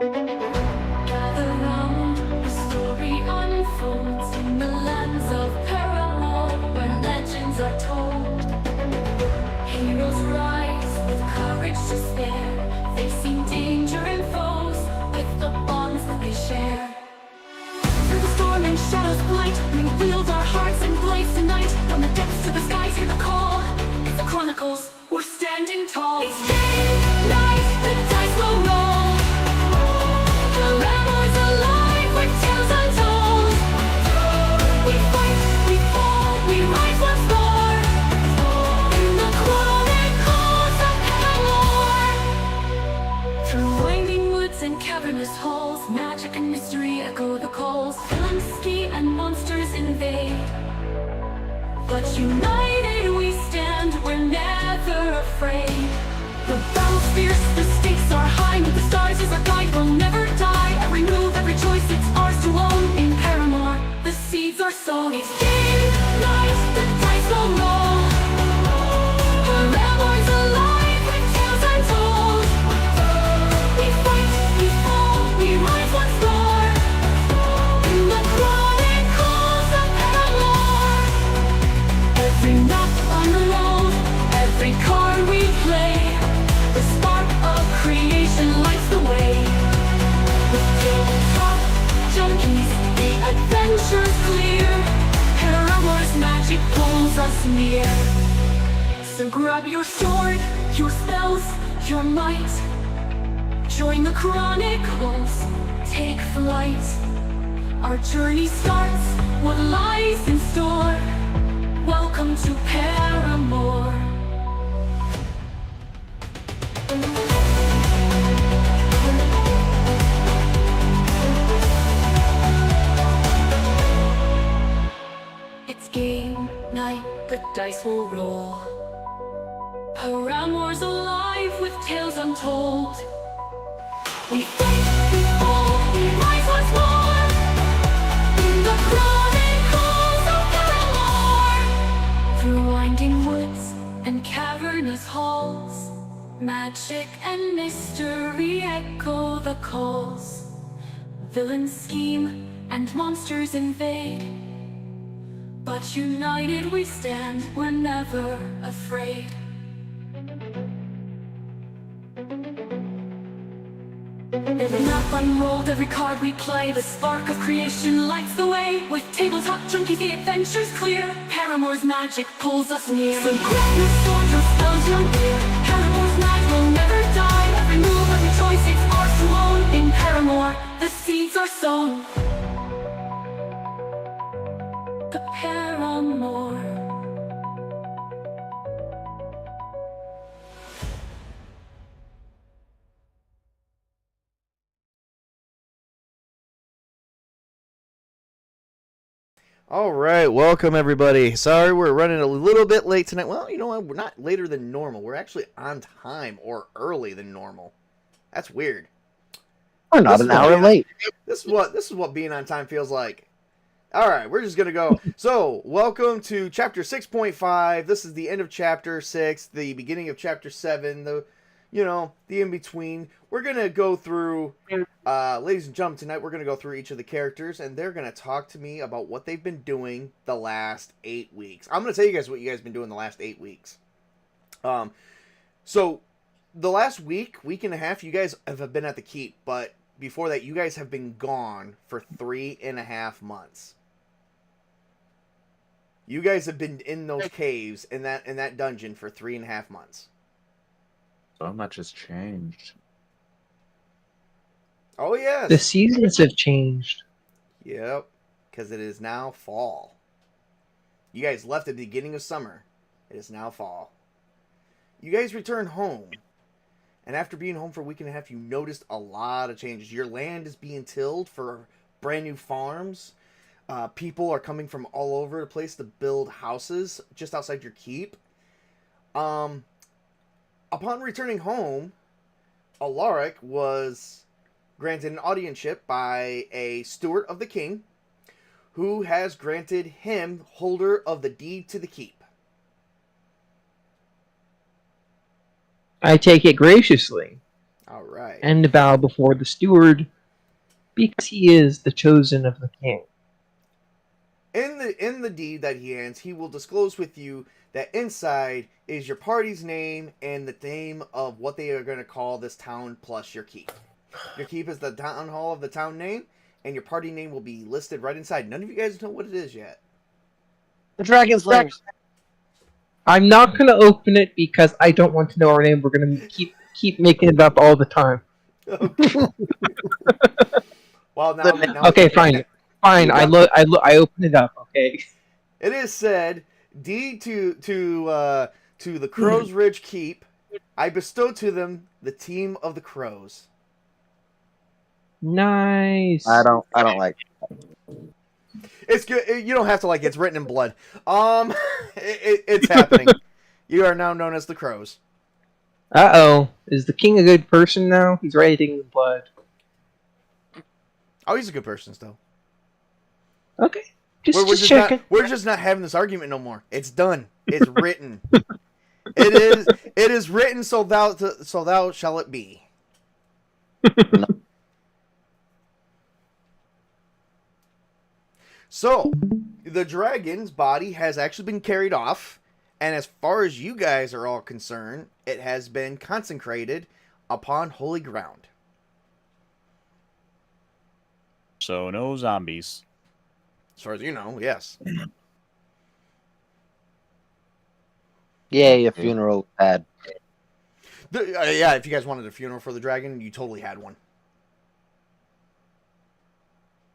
Gather round, the story unfolds in the lands of Paramoor, where legends are told. Heroes rise with courage to spare, facing danger and foes with the bonds that they share. Through the storm and shadows blight, we wield our hearts and blades tonight. From the depths to the skies, hear the call. It's the Chronicles, we're standing tall. It's day, night, the dice will roll. Paramour's alive with tales untold. We fight, we fall, we rise once more. In the Chronicles of Paramour. Through winding woods and cavernous halls, magic and mystery echo the calls. Villains ski and monsters invade, but united we stand, we're never afraid. The battle's fierce, the stakes are high, with the stars as our guide, we'll never die. Every move, every choice, it's ours to own. In Paramour, the seeds are sown. It's day, night, the dice will roll. Paramour's alive with tales untold. We fight, we fall, we rise once more. In the Chronicles of Paramour. Every map unrolled, every card we play, the spark of creation lights the way. With Tabletop Junkies, the adventure's clear. Paramour's magic pulls us near. So grab your sword, your spells, your might. Join the Chronicles, take flight. Our journey starts, what lies in store. Welcome to Paramour. It's game night, the dice will roll. Paramour's alive with tales untold. We fight, we fall, we rise once more. In the Chronicles of Paramour. Through winding woods and cavernous halls, magic and mystery echo the calls. Villains scheme and monsters invade, but united we stand, we're never afraid. Every map unrolled, every card we play, the spark of creation lights the way. With Tabletop Junkie, the adventure's clear. Paramour's magic pulls us near. So grab your sword, your spells, your gear. Paramour's magic will never die. Every move, every choice, it's ours to own. In Paramour, the seeds are sown. The Paramour. All right, welcome everybody. Sorry we're running a little bit late tonight. Well, you know what? We're not later than normal. We're actually on time or early than normal. That's weird. We're not an hour late. This is what being on time feels like. All right, we're just gonna go. So, welcome to chapter 6.5. This is the end of chapter 6, the beginning of chapter 7. The in between. We're gonna go through, ladies and gentlemen. Tonight we're gonna go through each of the characters, and they're gonna talk to me about what they've been doing the last 8 weeks. I'm gonna tell you guys what you guys have been doing the last 8 weeks. So the last week and a half, you guys have been at the keep, but before that, you guys have been gone for 3.5 months. You guys have been in those caves in that dungeon for 3.5 months. So much has changed. Oh yes. The seasons have changed. Yep, because it is now fall. You guys left at the beginning of summer. It is now fall. You guys return home. And after being home for a week and a half, you noticed a lot of changes. Your land is being tilled for brand new farms. People are coming from all over the place to build houses just outside your keep. Upon returning home, Alaric was granted an audienceship by a steward of the king, who has granted him holder of the deed to the keep. I take it graciously. All right. and to bow before the steward because he is the chosen of the king. In the deed that he hands, he will disclose with you that inside is your party's name and the name of what they are going to call this town plus your keep. Your keep is the town hall of the town name, and your party name will be listed right inside. None of you guys know what it is yet. The Dragon Slayers. I'm not going to open it because I don't want to know our name. We're going to keep making it up all the time. Okay. Well, now Okay, fine. Fine, I open it up, okay? it is said, deed to the Crow's Ridge Keep, I bestow to them the team of the Crows. Nice. I don't like. It's good. You don't have to like it. It's written in blood. It's happening. You are now known as the Crows. Uh-oh. Is the king a good person now? He's writing the blood. Oh, he's a good person still. Okay. We're Just checking. we're just not having this argument no more. It's done. It's written. It is written, so thou shall it be. So, the dragon's body has actually been carried off, and as far as you guys are all concerned, it has been consecrated upon holy ground. So no zombies. As far as you know, yes. Yay, a funeral pad. Yeah, if you guys wanted a funeral for the dragon, you totally had one.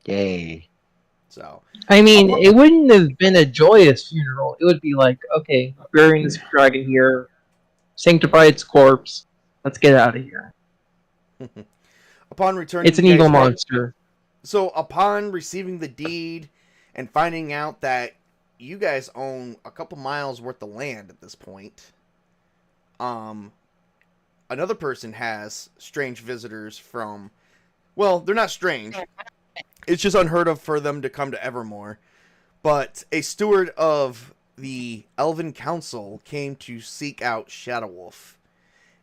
Yay. So, I mean, it wouldn't have been a joyous funeral. It would be like, okay, burying this dragon here, sanctify its corpse, let's get out of here. upon returning, It's an you evil guys- monster. So, upon receiving the deed and finding out that you guys own a couple miles worth of land at this point, another person has strange visitors from. Well, they're not strange. It's just unheard of for them to come to Evermore. But a steward of the Elven Council came to seek out Shadow Wolf,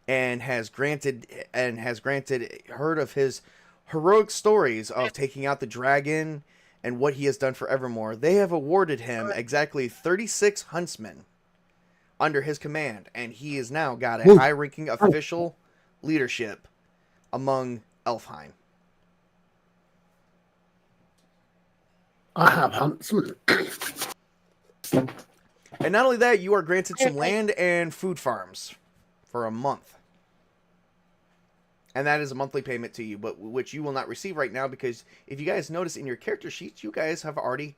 and has granted heard of his heroic stories of taking out the dragon and what he has done for Evermore. They have awarded him exactly 36 huntsmen under his command, and he has now got a high-ranking official leadership among Elfheim. I have huntsmen. And not only that, you are granted some land and food farms for a month. And that is a monthly payment to you, but which you will not receive right now, because if you guys notice in your character sheets, you guys have already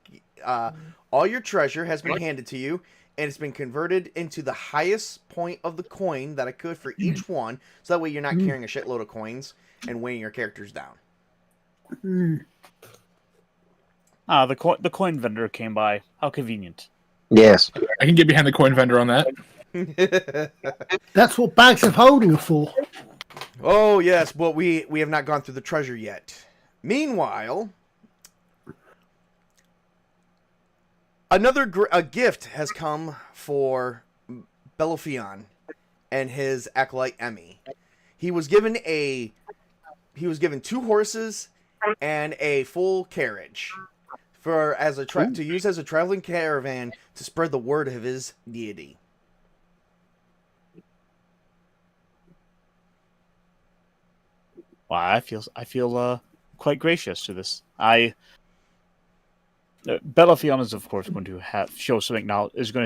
all your treasure has been handed to you, and it's been converted into the highest point of the coin that I could for each one, so that way you're not carrying a shitload of coins and weighing your characters down. Ah, the coin vendor came by. How convenient. Yes. I can get behind the coin vendor on that. That's what bags of holding are for. Oh yes, but we have not gone through the treasure yet. Meanwhile, a gift has come for Belophion and his acolyte Emmy. He was given 2 horses and a full carriage to use as a traveling caravan to spread the word of his deity. Wow, I feel quite gracious to this. Belophion is of course going to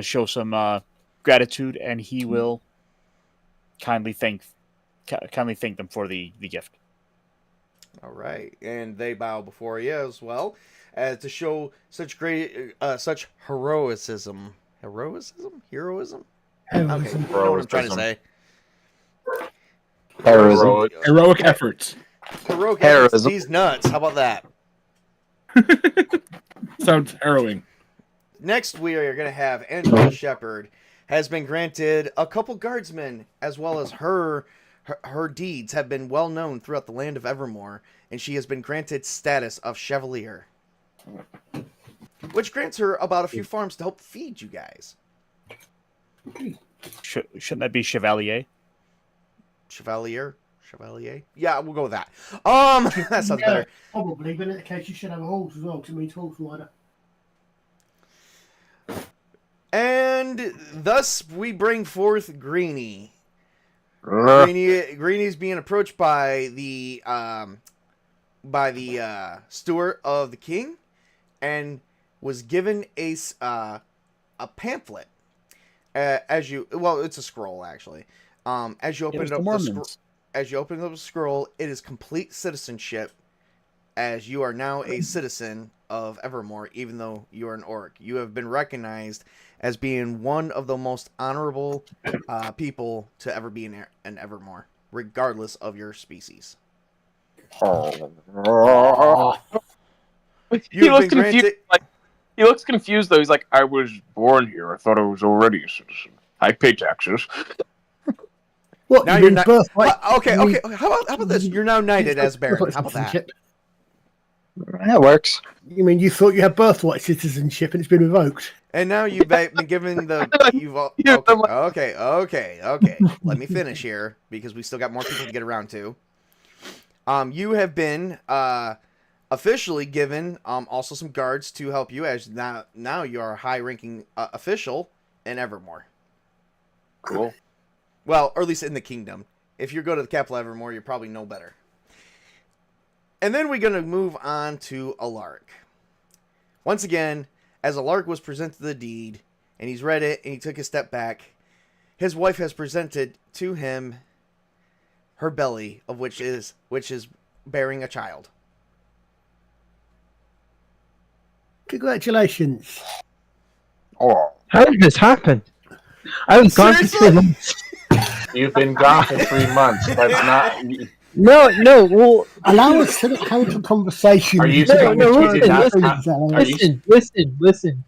show some gratitude, and he will kindly thank them for the gift. All right, and they bow before you as well, as to show such heroism. Heroism? Okay, you know what I'm trying to say. Heroism. Heroic efforts. Heroic Heroism. efforts, these nuts. How about that? Sounds harrowing. Next, we are going to have Angela Shepherd has been granted a couple guardsmen, as well as her deeds have been well known throughout the land of Evermore, and she has been granted status of Chevalier, which grants her about a few farms to help feed you guys. Shouldn't that be Chevalier? Chevalier? Chevalier. Yeah, we'll go with that. That sounds Yeah, better. Probably, but in that case, you should have a horse as well, because it means horse rider. And thus we bring forth Greenie. Uh, Greenie's being approached by the steward of the king, and was given a pamphlet. It's a scroll actually. As you open up the scroll, it is complete citizenship, as you are now a citizen of Evermore, even though you are an orc. You have been recognized as being one of the most honorable people to ever be in Evermore, regardless of your species. He looks confused. He looks confused though. He's like, "I was born here. I thought I was already a citizen. I pay taxes." What? Now you you're mean not. birthright? Okay. How about this? You're now knighted as Baron. How about that? Citizenship. that works. You mean you thought you had birthright citizenship and it's been revoked? And now you've been given the. Okay. Let me finish here because we still got more people to get around to. You have been officially given also some guards to help you, as now you are a high-ranking official in Evermore. Cool. Well, or at least in the kingdom. If you go to the capital Evermore, you probably know better. And then we're going to move on to Alark. Once again, as Alark was presented the deed, and he's read it, and he took a step back, his wife has presented to him her belly, of which is bearing a child. Congratulations. Oh, How did this happen? I was gone for 3 months. You've been gone for 3 months. That's not. No. Well, Allow us to hold a conversation. Are you with saying the that you did not- Chinese ally. Are you- listen.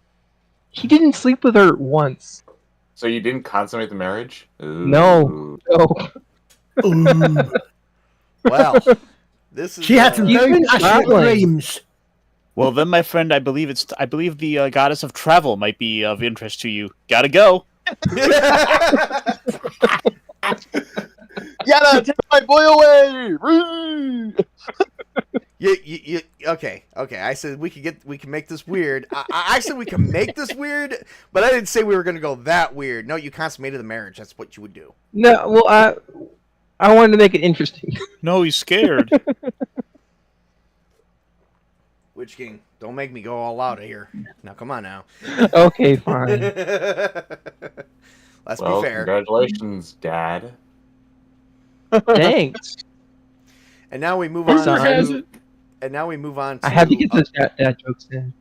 He didn't sleep with her once. So you didn't consummate the marriage? Ooh. No. Ooh. Well, this is. She had some You've very been passionate traveling. dreams. Well, then, my friend, I believe the goddess of travel might be of interest to you. Gotta go. Gotta take my boy away. Okay. I said we can make this weird. I said we can make this weird, but I didn't say we were gonna go that weird. No, you consummated the marriage. That's what you would do. No, well, I wanted to make it interesting. No, he's scared. Witch King, don't make me go all out of here. Now, come on now. Okay, fine. Let's Well, be fair. congratulations, Dad. Thanks. And now we move I'm on. sorry. And now we move on to. I have to get those dad jokes in.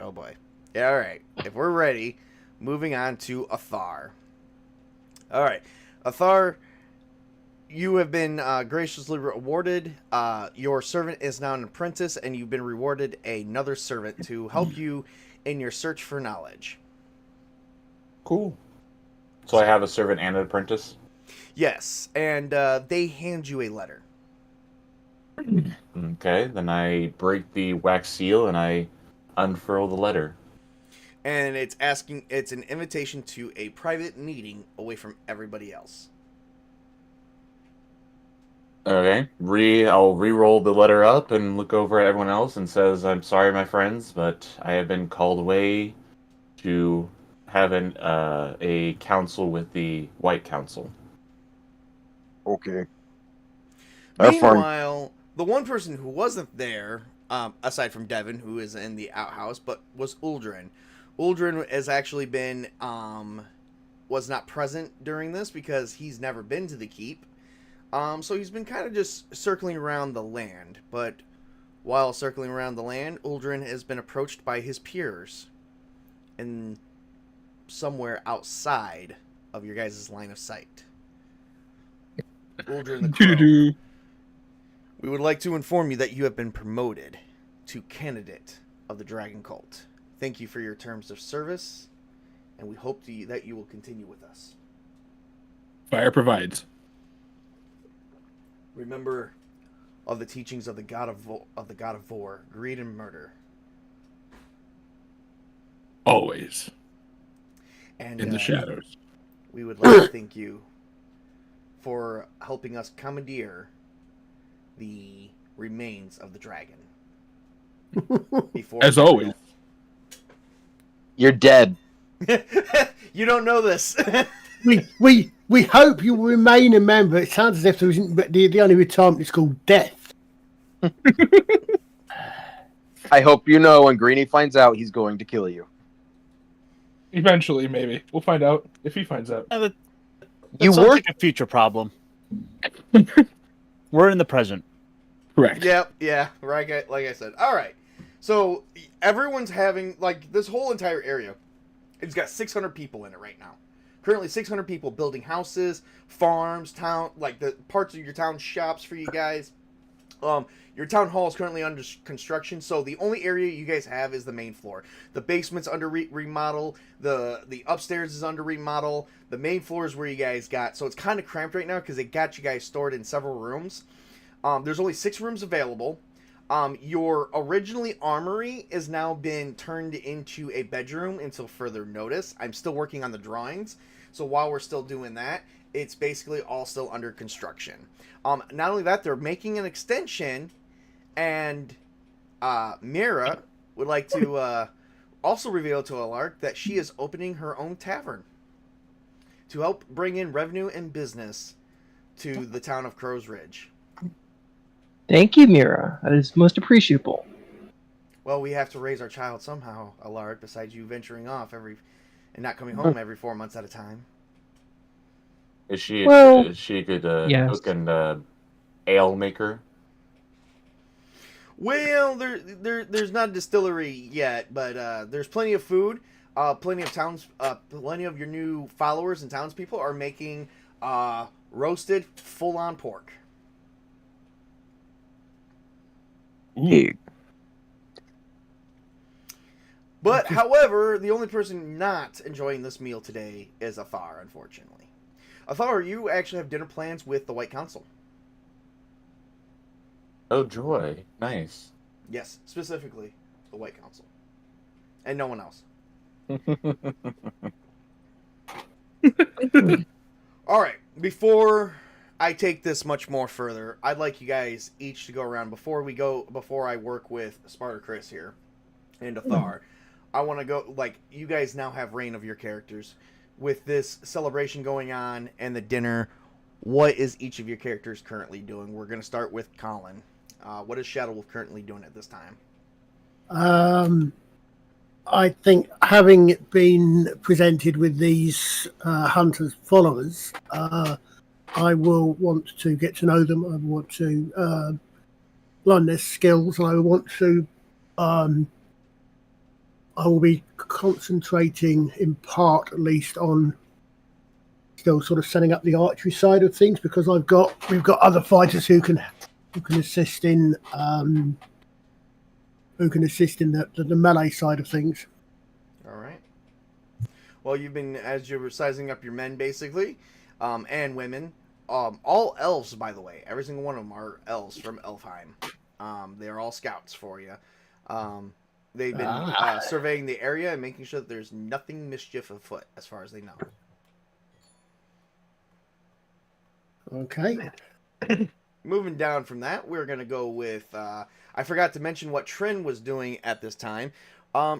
Oh boy. Yeah, all right. If we're ready, moving on to Athar. All right, Athar, you have been graciously rewarded. Your servant is now an apprentice, and you've been rewarded another servant to help you in your search for knowledge. Cool. So I have a servant and an apprentice? Yes, and they hand you a letter. Okay, then I break the wax seal and I unfurl the letter. And it's an invitation to a private meeting away from everybody else. Okay, I'll re-roll the letter up and look over at everyone else and says, "I'm sorry, my friends, but I have been called away to have a council with the White Council." okay. Have fun. Meanwhile, the one person who wasn't there, aside from Devin, who is in the outhouse, but was Uldren. Uldren has actually been, was not present during this because he's never been to the keep. So he's been kind of just circling around the land. But while circling around the land, Uldren has been approached by his peers in somewhere outside of your guys' line of sight. Uldren the Crow. We would like to inform you that you have been promoted to candidate of the Dragon Cult. Thank you for your terms of service, and we hope that you will continue with us. Fire provides. Remember of the teachings of the God of War, greed and murder. Always. And In the shadows. we would like to thank you for helping us commandeer the remains of the dragon. Before As always. You're dead. You don't know this. We hope you will remain a member. It sounds as if there isn't, but the only retirement is called death. I hope you know when Greenie finds out, he's going to kill you. Eventually, maybe. We'll find out if he finds out. That You sounds were like a future problem. We're in the present. Correct. Yep, yeah, right. Like I said. All right. So everyone's having like this whole entire area. It's got 600 people in it right now. Currently, 600 people building houses, farms, town, like the parts of your town shops for you guys. Your town hall is currently under construction, so the only area you guys have is the main floor. The basement's under remodel. The upstairs is under remodel. The main floor is where you guys got. So it's kind of cramped right now because they got you guys stored in several rooms. There's only 6 rooms available. Your originally armory has now been turned into a bedroom until further notice. I'm still working on the drawings, so while we're still doing that, it's basically all still under construction. Not only that, they're making an extension, and Mira would like to also reveal to Alark that she is opening her own tavern to help bring in revenue and business to the town of Crow's Ridge. Thank you, Mira. That is most appreciable. Well, we have to raise our child somehow, Alark, besides you venturing off and not coming home every 4 months at a time. Is she Well, is she a good yes. cook and ale maker? Well, there's not a distillery yet, but there's plenty of food. Plenty of your new followers and townspeople are making roasted, full-on pork. Hey, But, however, the only person not enjoying this meal today is Athar, unfortunately. Athar, you actually have dinner plans with the White Council. Oh joy, nice. Yes, specifically the White Council. And no one else. Alright, before I take this much more further, I'd like you guys each to go around before I work with Sparta Chris here and Athar. I want to go, like, you guys now have reign of your characters. With this celebration going on and the dinner, what is each of your characters currently doing? We're going to start with Colin. What is Shadow Wolf currently doing at this time? I think having been presented with these hunters' followers, I will want to get to know them. I want to learn their skills, and I want to. I will be concentrating, in part at least, on still sort of setting up the archery side of things, because we've got other fighters who can assist in the melee side of things. All right. Well, as you were sizing up your men, basically, and women, all elves, by the way. Every single one of them are elves from Elfheim. They're all scouts for you. They've been surveying the area and making sure that there's nothing mischief afoot, as far as they know. Okay. Moving down from that, we're going to go with... I forgot to mention what Trin was doing at this time.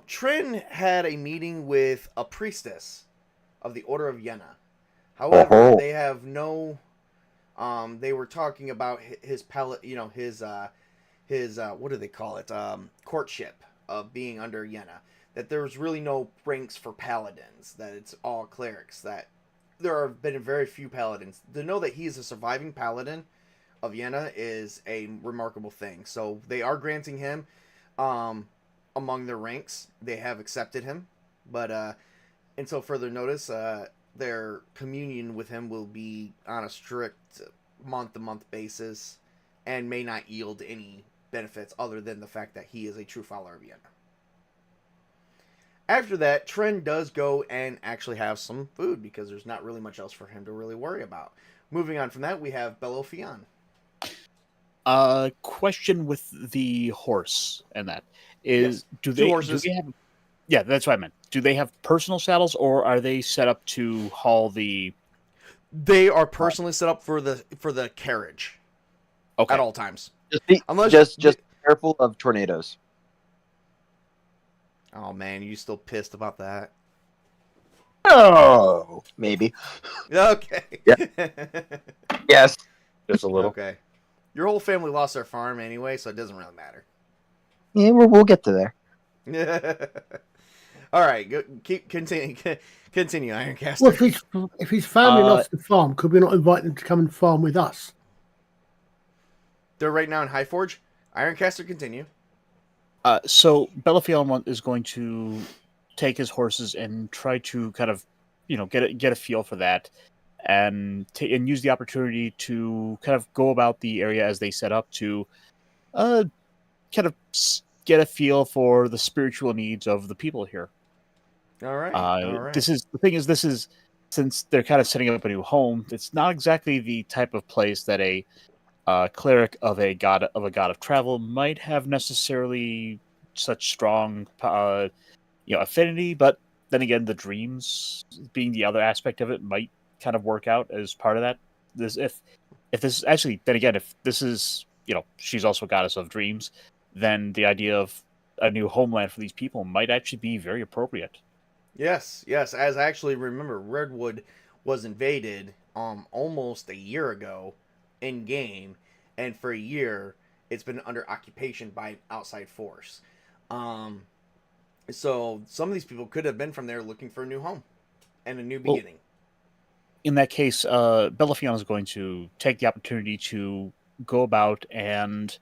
Trin had a meeting with a priestess of the Order of Yenna. However, they have no... they were talking about his palate, his what do they call it? Courtship of being under Yenna. That there's really no ranks for paladins. That it's all clerics. That there have been very few paladins. To know that he is a surviving paladin of Yenna is a remarkable thing. So they are granting him among their ranks. They have accepted him. But until further notice, their communion with him will be on a strict month-to-month basis and may not yield any benefits other than the fact that he is a true follower of Yenna. After that, Tren does go and actually have some food because there's not really much else for him to really worry about. Moving on from that, we have Belofian. Question with the horse and that is, Yes. do Two they horses. have? Yeah, that's what I meant. Do they have personal saddles, or are they set up to haul the? They are personally set up for the carriage. Okay. at all times. Just be Unless just careful of tornadoes. Oh man, you still pissed about that? Oh, maybe. Okay. Yes. Just a little. Okay. Your whole family lost their farm anyway, so it doesn't really matter. Yeah, we'll get to there. All right, continue, Ironcaster. Well, if his family lost the farm, could we not invite them to come and farm with us? They're right now in Highforge. Ironcaster, continue. So Belafion is going to take his horses and try to kind of, get a feel for that, and use the opportunity to kind of go about the area as they set up to, kind of get a feel for the spiritual needs of the people here. All right. All right. This is since they're kind of setting up a new home. It's not exactly the type of place that a cleric of a god of travel might have necessarily such strong affinity, but then again, the dreams being the other aspect of it might kind of work out as part of that. If this is actually, then again, if this is, she's also a goddess of dreams, then the idea of a new homeland for these people might actually be very appropriate. Yes. As I actually remember, Redwood was invaded almost a year ago in game, and for a year it's been under occupation by an outside force. So some of these people could have been from there looking for a new home and a new beginning. In that case, Belafion is going to take the opportunity to go about and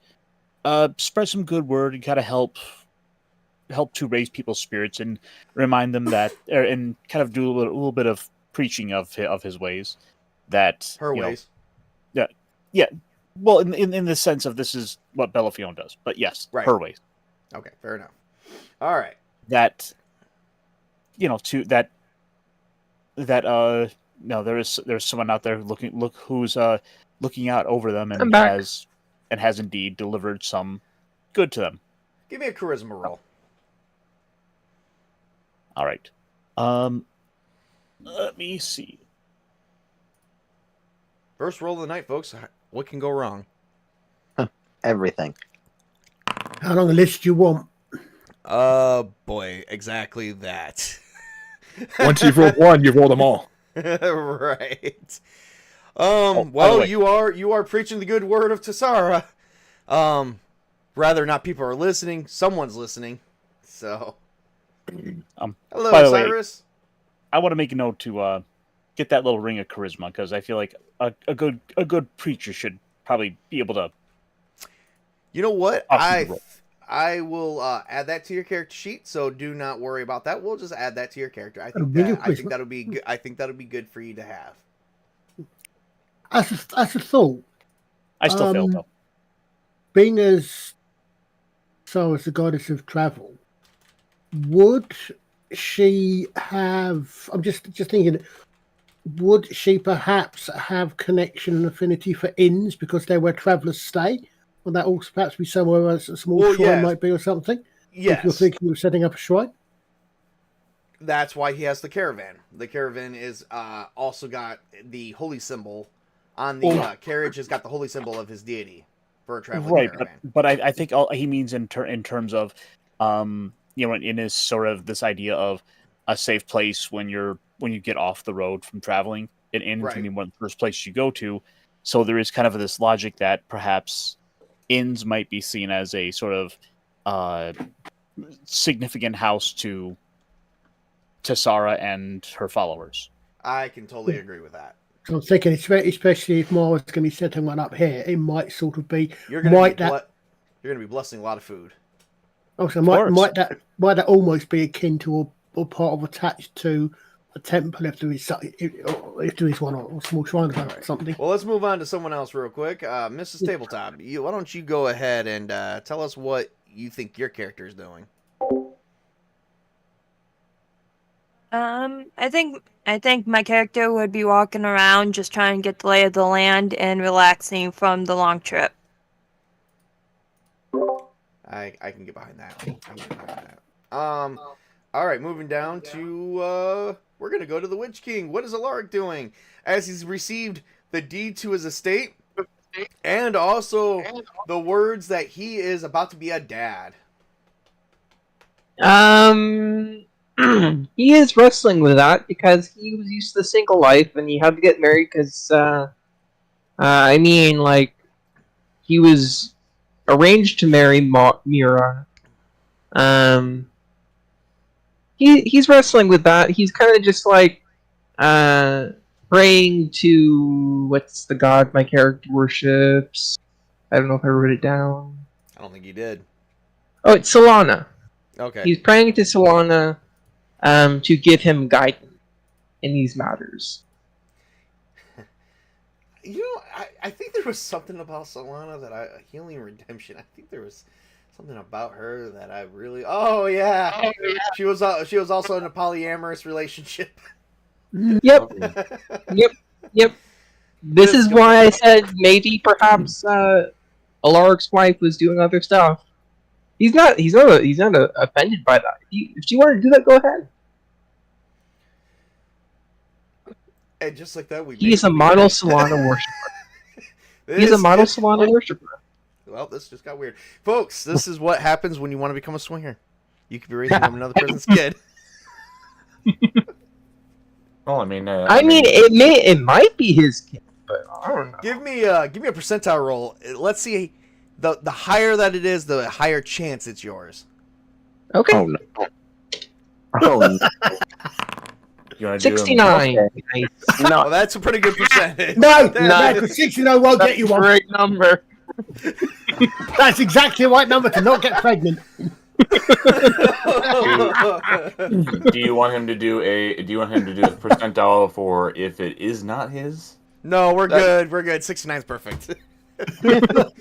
spread some good word and kind of help to raise people's spirits and remind them that, and kind of do a little bit of preaching of his ways. That Her ways. Yeah. Well, in the sense of this is what Belafion does, but yes, Right. Her ways. Okay, fair enough. All right. That there's someone out there who's looking out over them and has indeed delivered some good to them. Give me a charisma roll. All right. Let me see. First roll of the night, folks. What can go wrong? Everything. How long a list do you want? Boy, exactly that. Once you've rolled one, you've rolled them all. Right. by the Well, way. you are preaching the good word of Tessara. Rather not people are listening, someone's listening. So, hello, by the way, Cyrus. I want to make a note to get that little ring of charisma, because I feel like a good preacher should probably be able to. You know what? Awesome roll. I will add that to your character sheet, so do not worry about that. We'll just add that to your character. I think that'll be good. I think that'll be good for you to have. As a thought, I still failed though. being as the goddess of travel, would she have? I'm just thinking. Would she perhaps have connection and affinity for inns because they're where travellers stay? Would that also perhaps be somewhere else a small shrine might be or something? Yes. If you're thinking of setting up a shrine? That's why he has the caravan. The caravan is also got the holy symbol on the carriage. Has got the holy symbol of his deity for a traveling caravan. But I think he means in terms of in his sort of this idea of a safe place when you get off the road from traveling. An inn can be one of the first places you go to. So there is kind of this logic that perhaps inns might be seen as a sort of significant house to Tessara and her followers. I can totally agree with that. So I'm thinking, especially if Mara's going to be setting one up here, it might sort of be. You're going to be blessing a lot of food. Also, might that almost be akin to or part of attached to a temple if there is one or a small shrine or something. Well, let's move on to someone else real quick. Mrs. Tabletop, why don't you go ahead and tell us what you think your character is doing? I think my character would be walking around just trying to get the lay of the land and relaxing from the long trip. I can get behind that. All right, moving down to we're gonna go to the Witch King. What is Alaric doing? As he's received the deed to his estate, And also the words that he is about to be a dad. He is wrestling with that because he was used to the single life and he had to get married because, I mean, like, he was arranged to marry Mira. He's wrestling with that. He's kind of just like, praying to what's the god my character worships. I don't know if I wrote it down. I don't think you did. Oh, it's Solana. Okay. He's praying to Solana to give him guidance in these matters. You know, I think there was something about Solana that Healing Redemption. I think there was something about her that I really. Oh yeah. She was also in a polyamorous relationship. Yep. Yep. This is why I said maybe perhaps Alaric's wife was doing other stuff. He's not offended by that. If she wanted to do that, go ahead. And just like that, He's a model Solana worshiper. He's a model Solana worshiper. Well, this just got weird, folks. This is what happens when you want to become a swinger. You could be raising another person's kid. Well, I mean, it might be his kid, but I don't know. Give me a percentile roll. Let's see. The higher that it is, the higher chance it's yours. Okay. Oh no. Oh no. you want to do 69. Nice. No, that's a pretty good percentage. No, because 69 won't get you one. Great number. That's exactly the right number to not get pregnant. do you want him to do a percentile for if it is not his? No, we're good. We're good. 69's perfect.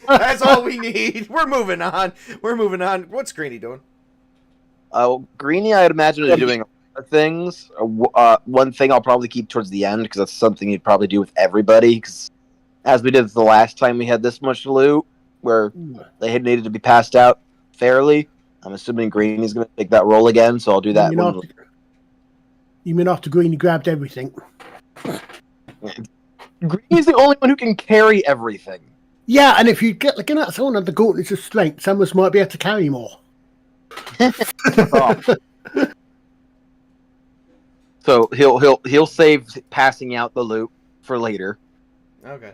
That's all we need. We're moving on. What's Greeny doing? Greeny, I'd imagine, is doing a lot of things. One thing I'll probably keep towards the end, because that's something you'd probably do with everybody. Because as we did the last time we had this much loot, where they had needed to be passed out fairly, I'm assuming Greeny's going to take that role again, so I'll do that. You mean after Greeny grabbed everything? Greeny's the only one who can carry everything. Yeah, and if you get looking at someone under gauntlets of strength, some of us might be able to carry more. So he'll save passing out the loot for later. Okay.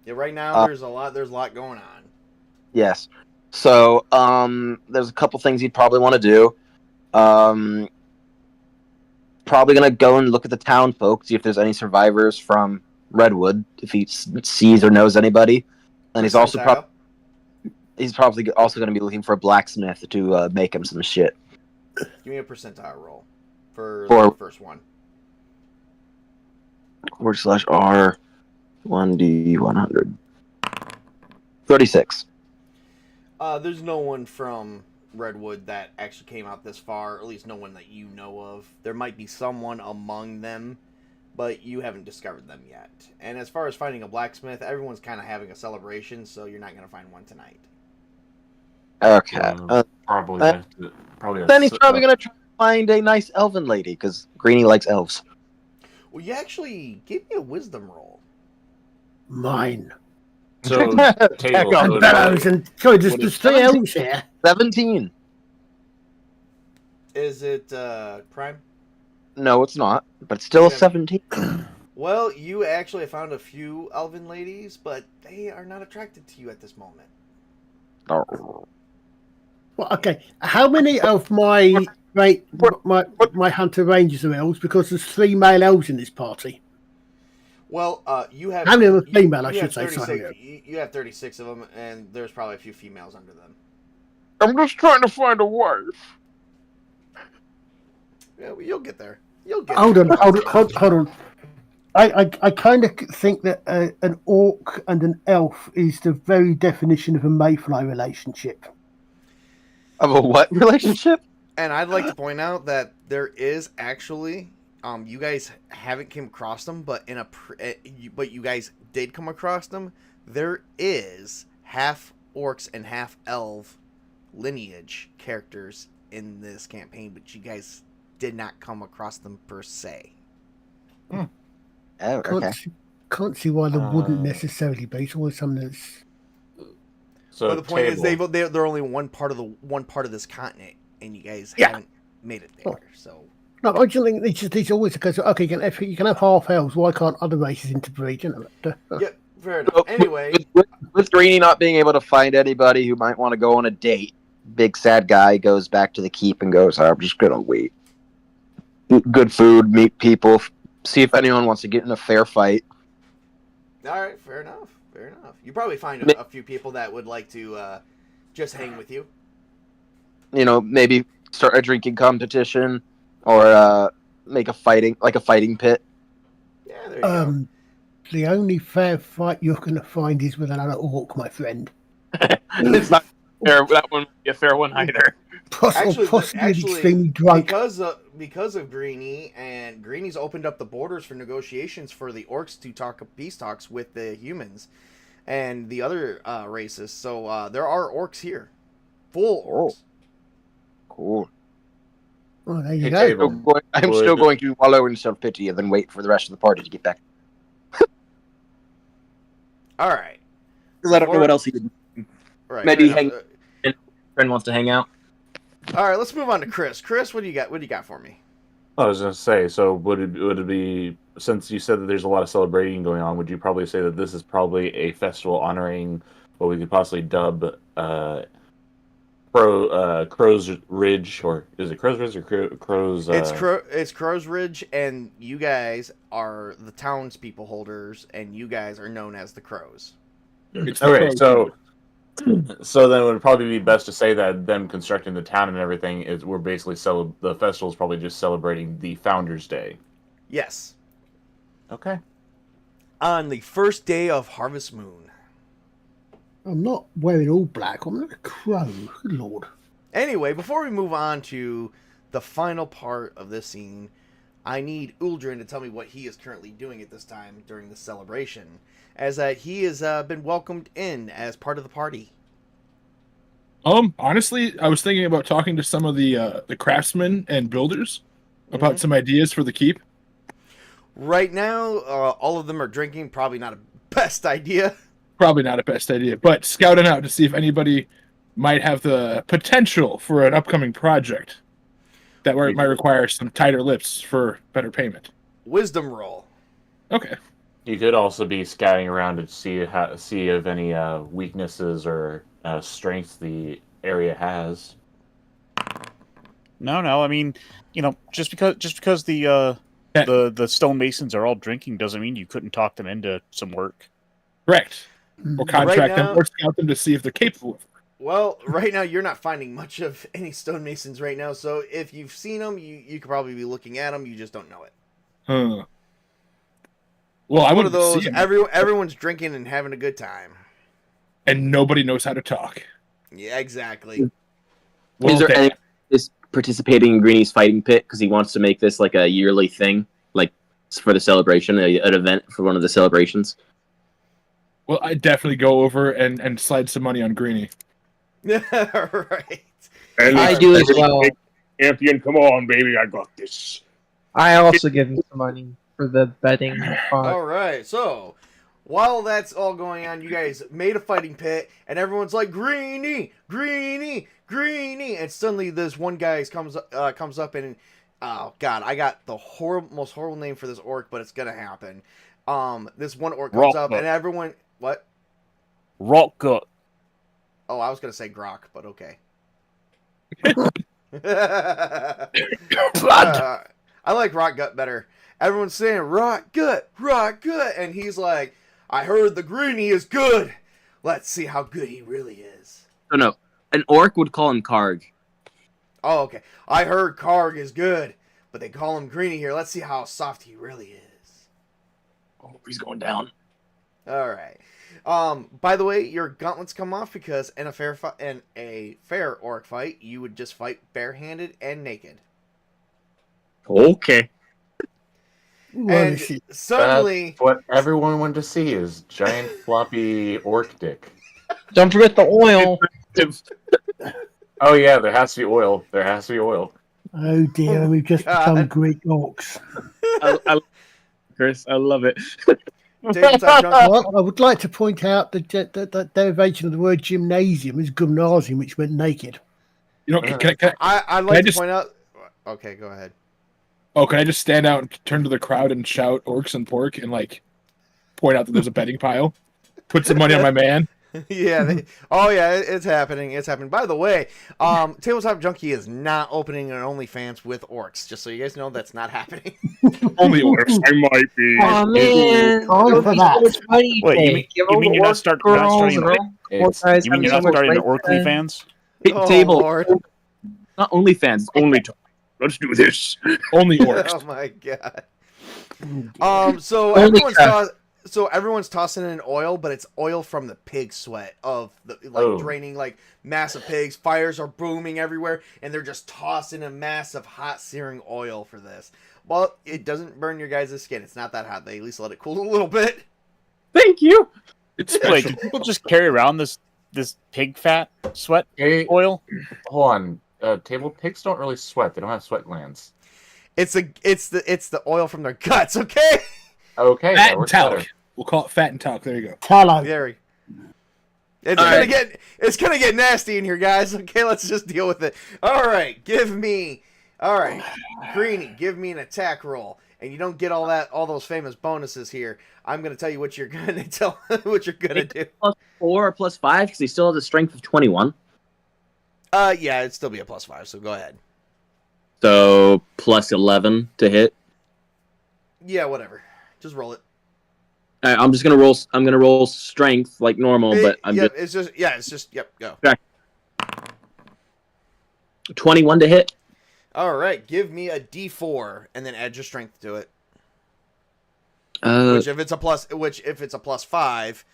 Yeah, right now there's a lot going on. Yes. So there's a couple things you'd probably want to do. Probably gonna go and look at the town folk, see if there's any survivors from Redwood, if he sees or knows anybody. And he's probably also going to be looking for a blacksmith to make him some shit. Give me a percentile roll for the first one. /R 1D100. 36. There's no one from Redwood that actually came out this far, or at least no one that you know of. There might be someone among them, but you haven't discovered them yet. And as far as finding a blacksmith, everyone's kind of having a celebration, so you're not going to find one tonight. Okay. Probably. Then he's probably going to try to find a nice elven lady, because Greeny likes elves. Well, you actually give me a wisdom roll. Mine. So, Sorry, there's 3 elves here. 17. Is it prime? No, it's not, but it's still a 17. Well, you actually found a few elven ladies, but they are not attracted to you at this moment. Oh. Well, okay, how many of my hunter rangers are elves? Because there's 3 male elves in this party. Well, you have... How many of them are female, I should say. You have 36 of them, and there's probably a few females under them. I'm just trying to find a wife. Yeah, well, you'll get there. Hold on. I kind of think that an orc and an elf is the very definition of a mayfly relationship. Of a what relationship? And I'd like to point out that there is actually, you guys haven't came across them, but but you guys did come across them. There is half orcs and half elf lineage characters in this campaign, but you guys did not come across them per se. Oh, okay. can't see why there wouldn't necessarily be. It's always something that's. So But the point is, table. they're only one part of this continent, and you guys Yeah. haven't made it there. Oh. So No, I just think it's always a case of, okay, you can have half elves. Why can't other races interbreed? You know? yep, fair enough. So, Anyway, with Greenie not being able to find anybody who might want to go on a date, big sad guy goes back to the keep and goes, I'm just gonna wait. Eat good food, meet people, see if anyone wants to get in a fair fight. all right, fair enough. Fair enough. You probably find a few people that would like to just hang with you. You know, maybe start a drinking competition or make a fighting pit. Yeah, there you go. The only fair fight you're going to find is with another orc, my friend. It's not fair. That one would be a fair one either. Possibly extremely drunk. Because of Greenie, and Greenie's opened up the borders for negotiations for the orcs to talk peace talks with the humans and the other races. So there are orcs here, full orcs. Cool. Oh, there you Hey, go. table. I'm still going to wallow in self-pity and then wait for the rest of the party to get back. All right. Because I don't know what else he did. Right. Maybe fair enough. friend wants to hang out. All right. Let's move on to Chris. Chris, what do you got? What do you got for me? I was going to say, so would it be, since you said that there's a lot of celebrating going on, would you probably say that this is probably a festival honoring what we could possibly dub Crow's Ridge, or is it Crow's Ridge or Crow's? It's Crow's Ridge, and you guys are the townspeople holders, and you guys are known as the Crows. Okay, so then it would probably be best to say that them constructing the town and everything is we're basically the festival is probably just celebrating the Founders Day. Yes. Okay. On the first day of Harvest Moon. I'm not wearing all black. I'm not a crow. Good lord. Anyway, before we move on to the final part of this scene, I need Uldrin to tell me what he is currently doing at this time during the celebration, as he has been welcomed in as part of the party. Honestly, I was thinking about talking to some of the craftsmen and builders about some ideas for the keep. Right now, all of them are drinking. Probably not a best idea. Probably not a best idea, but scouting out to see if anybody might have the potential for an upcoming project that might require some tighter lips for better payment. Wisdom roll. Okay. You could also be scouting around to see if any weaknesses or strengths the area has. No. I mean, just because the stonemasons are all drinking doesn't mean you couldn't talk them into some work. Correct. Or contract Right now- them or scout them to see if they're capable of it. Well, right now you're not finding much of any stonemasons right now, so if you've seen them, you could probably be looking at them. You just don't know it. Huh. Well, I One want of those. see 'em. Everyone's drinking and having a good time. And nobody knows how to talk. Yeah, exactly. Is there okay. any is participating in Greenie's fighting pit because he wants to make this like a yearly thing, like for the celebration, an event for one of the celebrations? Well, I definitely go over and slide some money on Greenie. Right. And I do as well. Champion, come on, baby, I got this. I also give him some money for the betting. All right. So while that's all going on, you guys made a fighting pit, and everyone's like, "Greenie, Greenie, Greenie!" And suddenly, this one guy comes up and, oh god, I got the most horrible name for this orc, but it's gonna happen. This one orc comes up, and everyone, what? Rock gut. Oh, I was gonna say grok, but okay. I like rock gut better. Everyone's saying rock gut, and he's like, "I heard the Greenie is good. Let's see how good he really is." Oh no, an orc would call him Karg. Oh, okay. I heard Karg is good, but they call him Greenie here. Let's see how soft he really is. Oh, he's going down. All right. By the way, your gauntlets come off because in a fair orc fight, you would just fight barehanded and naked. Okay. And suddenly, That's what everyone wanted to see is giant floppy orc dick. Don't forget the oil. Oh yeah, there has to be oil. There has to be oil. Oh dear, we've just become Greek orcs. Chris, I love it. Tabletop Junkie. Well, I would like to point out that derivation of the word gymnasium is gymnasium, which meant naked. You know, I'd like to point out. Okay, go ahead. Oh, can I just stand out and turn to the crowd and shout "orcs and pork" and like point out that there's a betting pile? Put some money on my man. Yeah. It's happening. It's happening. By the way, Tabletop Junkie is not opening an OnlyFans with orcs. Just so you guys know, that's not happening. Only orcs. I might be. Oh man! Call for that. Wait, you mean you're not starting? You mean you're not starting the Orcly fans? Oh, Table. Lord. Not OnlyFans. It's only. Let's do this. Only orcs. Oh my god. So everyone's tossing in oil, but it's oil from the pig sweat of the draining like massive pigs. Fires are booming everywhere, and they're just tossing a massive hot searing oil for this. Well, it doesn't burn your guys' skin. It's not that hot. They at least let it cool a little bit. Thank you. It's Like, do people just carry around this pig fat sweat oil? Hold on. Pigs don't really sweat. They don't have sweat glands. It's the oil from their guts. Okay. Okay. Fat that and works talc. better. We'll call it fat and talc. There you go. Tallow. There it's gonna get nasty in here, guys. Okay, let's just deal with it. All right, Greenie, give me an attack roll, and you don't get all those famous bonuses here. I'm gonna tell you what you're gonna do. +4 or +5 because he still has a strength of 21. Yeah, it'd still be a +5. So go ahead. So +11 to hit. Yeah, whatever. Just roll it. I'm just gonna roll. I'm gonna roll strength like normal, but I'm Yep, go. 21 to hit. All right, give me a D4 and then add your strength to it. Uh, If it's a +5,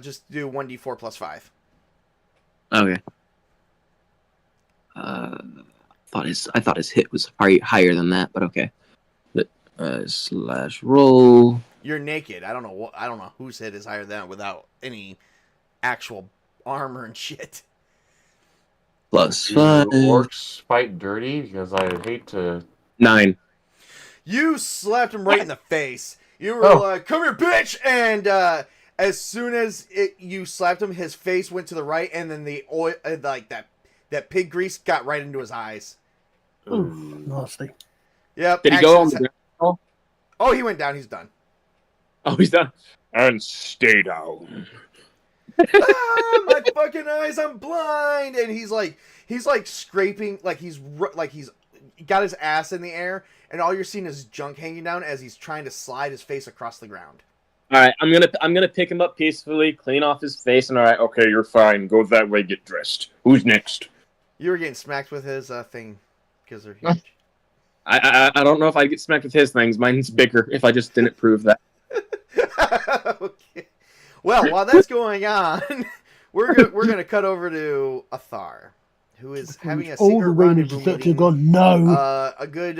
just do 1d4 +5. Okay. I thought his hit was higher than that, but okay. /roll. You're naked. I don't know whose hit is higher than that without any actual armor and shit. +5. Do orcs fight dirty? Because I hate to. 9. You slapped him right in the face. You were like, "Come here, bitch!" And as soon as you slapped him, his face went to the right, and then the oil, like that pig grease, got right into his eyes. Ooh, nasty. Yep. Did he go on the ground? Oh, he went down. He's done. Oh, he's done. And stay down. My fucking eyes! I'm blind. And he's like scraping, like he's got his ass in the air, and all you're seeing is junk hanging down as he's trying to slide his face across the ground. All right, I'm gonna pick him up peacefully, clean off his face, and all right, okay, you're fine. Go that way, get dressed. Who's next? You were getting smacked with his thing because they're huge. I don't know if I'd get smacked with his things. Mine's bigger. If I just didn't prove that. Okay. Well, while that's going on, we're gonna cut over to Athar, who is having a all secret the rendezvous rangers that meeting, have gone no. a good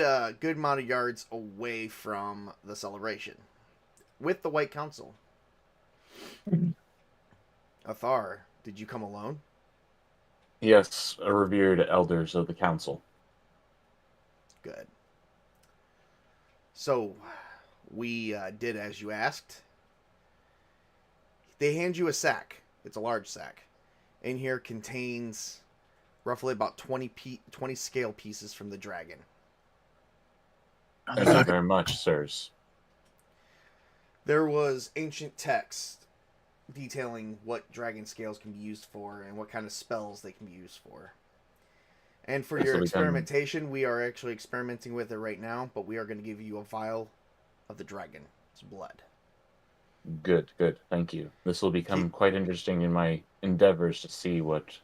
amount of yards away from the celebration, with the White Council. Athar, did you come alone? Yes, a revered elders of the council. Good. So, we did as you asked. They hand you a sack. It's a large sack. In here contains roughly about 20 scale pieces from the dragon. Thank you very much, sirs. There was ancient text detailing what dragon scales can be used for and what kind of spells they can be used for. And for your experimentation, we are actually experimenting with it right now, but we are going to give you a vial of the dragon's blood. Good. Thank you. This will become quite interesting in my endeavors to see what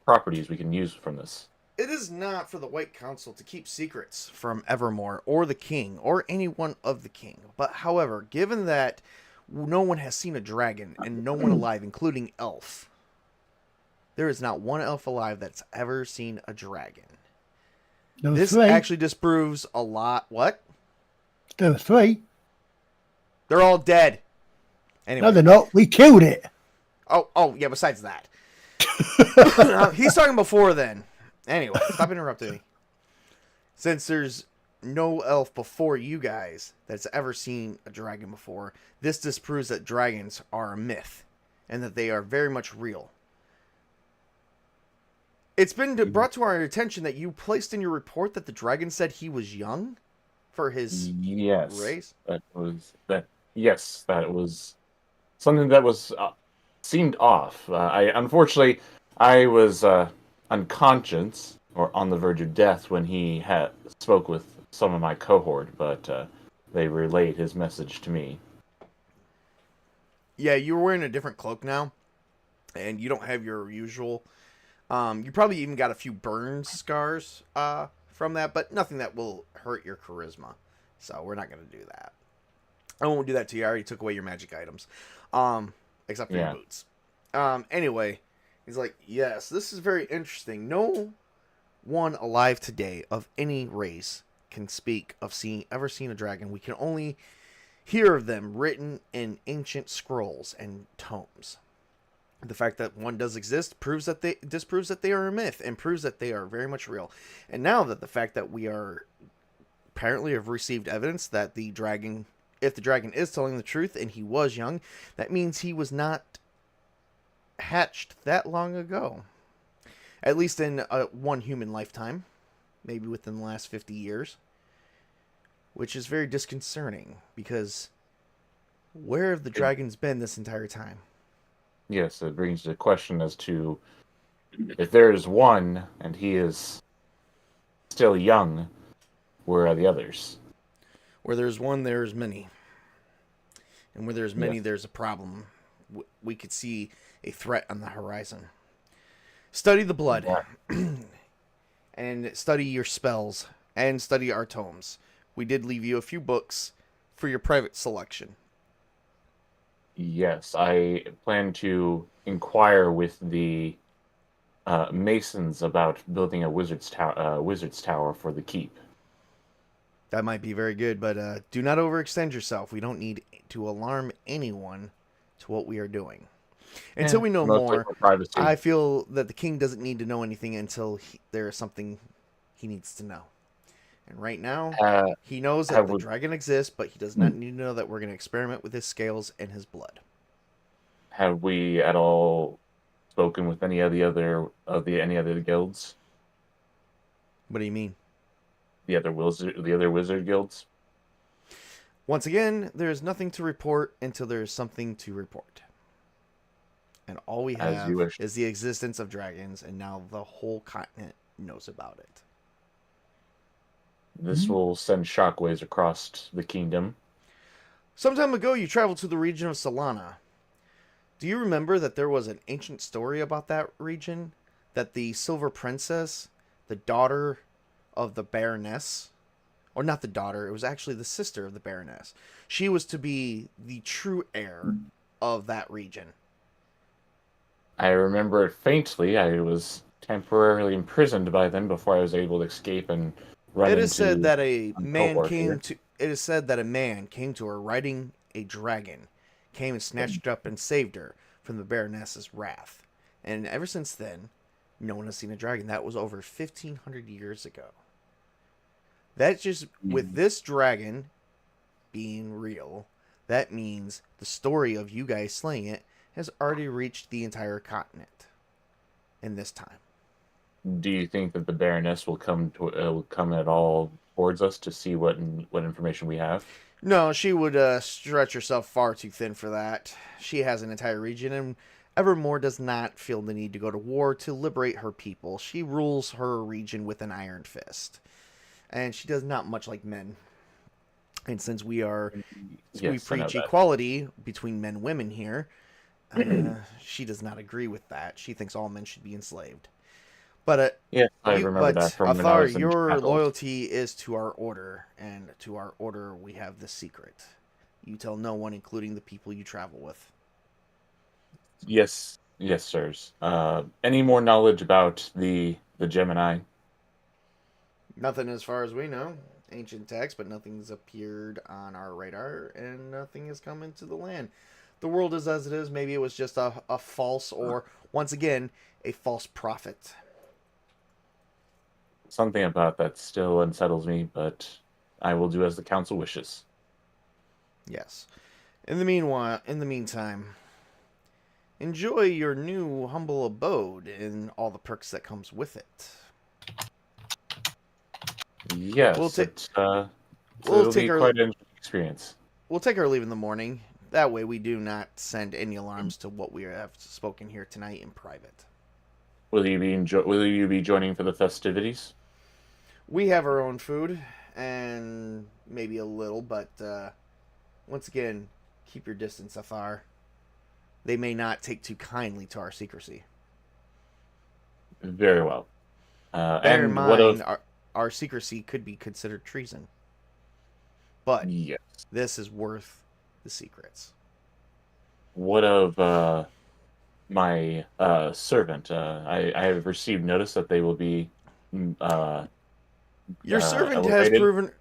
properties we can use from this. It is not for the White Council to keep secrets from Evermore or the king or anyone of the king. But however, given that no one has seen a dragon and no one alive, including elf, there is not one elf alive that's ever seen a dragon. This actually disproves a lot. What? There were 3. They're all dead. Anyway. No, they're not. We killed it. Oh, yeah, besides that. He's talking before then. Anyway, stop interrupting me. Since there's no elf before you guys that's ever seen a dragon before. This disproves that dragons are a myth and that they are very much real. It's been brought to our attention that you placed in your report that the dragon said he was young for his Yes, race. that was that. Yes, that was something that was seemed off. Unfortunately, I was unconscious or on the verge of death when he had spoke with some of my cohort, but they relayed his message to me. Yeah, you're wearing a different cloak now, and you don't have your usual. You probably even got a few burn scars from that, but nothing that will hurt your charisma. So we're not going to do that. I won't do that to you. I already took away your magic items, except for your boots. Anyway, he's like, yes, this is very interesting. No one alive today of any race can speak of ever seen a dragon. We can only hear of them written in ancient scrolls and tomes. The fact that one does exist disproves that they are a myth and proves that they are very much real. And now that the fact that we are apparently have received evidence that the dragon, if the dragon is telling the truth and he was young, that means he was not hatched that long ago. At least in one human lifetime, maybe within the last 50 years, which is very disconcerting because where have the dragons been this entire time? Yes, it brings the question as to if there is one and he is still young, where are the others? Where there's one, there's many. And where there's many, there's a problem. We could see a threat on the horizon. Study the blood. And study your spells. And study our tomes. We did leave you a few books for your private selection. Yes, I plan to inquire with the masons about building a wizard's tower for the keep. That might be very good, but do not overextend yourself. We don't need to alarm anyone to what we are doing. Until we know more, I feel that the king doesn't need to know anything until there is something he needs to know. And right now, he knows that the dragon exists, but he does not need to know that we're going to experiment with his scales and his blood. Have we at all spoken with any other guilds? What do you mean? The other wizard guilds? Once again, there is nothing to report until there is something to report. And all we have is the existence of dragons, and now the whole continent knows about it. This will send shockwaves across the kingdom. Some time ago, you traveled to the region of Solana. Do you remember that there was an ancient story about that region? That the Silver Princess, the daughter of the Baroness, or not the daughter, it was actually the sister of the Baroness. She was to be the true heir of that region. I remember it faintly. I was temporarily imprisoned by them before I was able to escape and run It is said that a man came to her riding a dragon, came and snatched her up and saved her from the Baroness's wrath. And ever since then, no one has seen a dragon. That was over 1,500 years ago. That's just, with this dragon being real, that means the story of you guys slaying it has already reached the entire continent in this time. Do you think that the Baroness will come at all towards us to see what information we have? No, she would stretch herself far too thin for that. She has an entire region, and Evermore does not feel the need to go to war to liberate her people. She rules her region with an iron fist. And she does not much like men. And since we preach equality between men and women here, she does not agree with that. She thinks all men should be enslaved. But I remember that from when I was in your Castles. loyalty is to our order, and to our order we have the secret. You tell no one, including the people you travel with. Yes, sirs. Any more knowledge about the Gemini? Nothing as far as we know. Ancient text, but nothing's appeared on our radar, and nothing has come into the land. The world is as it is. Maybe it was just a false, or once again, a false prophet. Something about that still unsettles me, but I will do as the council wishes. Yes. In the meantime, enjoy your new humble abode and all the perks that comes with it. Yes, We'll it'll be quite an experience. We'll take our leave in the morning. That way we do not send any alarms to what we have spoken here tonight in private. Will you be joining for the festivities? We have our own food and maybe a little, but once again, keep your distance afar. They may not take too kindly to our secrecy. Very well. Bear in mind, our secrecy could be considered treason. But yes, this is worth the secrets. What of my servant? I have received notice that they will be. Your servant elevated.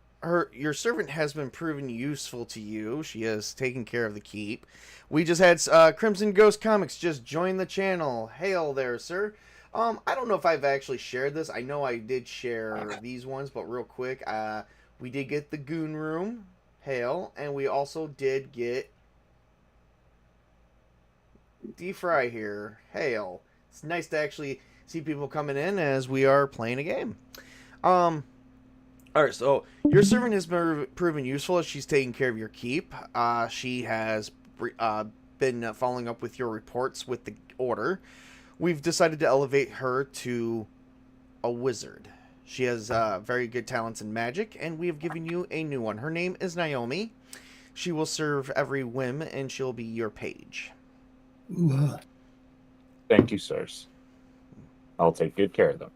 Your servant has been proven useful to you. She has taken care of the keep. We just had Crimson Ghost Comics just join the channel. Hail there, sir. I don't know if I've actually shared this. I know I did share these ones, but real quick, we did get the Goon Room. Hail, and we also did get D-Fry here. Hail. It's nice to actually see people coming in as we are playing a game. Alright, so your servant has been proven useful as she's taking care of your keep. She has been following up with your reports with the order. We've decided to elevate her to a wizard. She has very good talents in magic, and we have given you a new one. Her name is Naomi. She will serve every whim, and she'll be your page. Thank you, sirs. I'll take good care of them.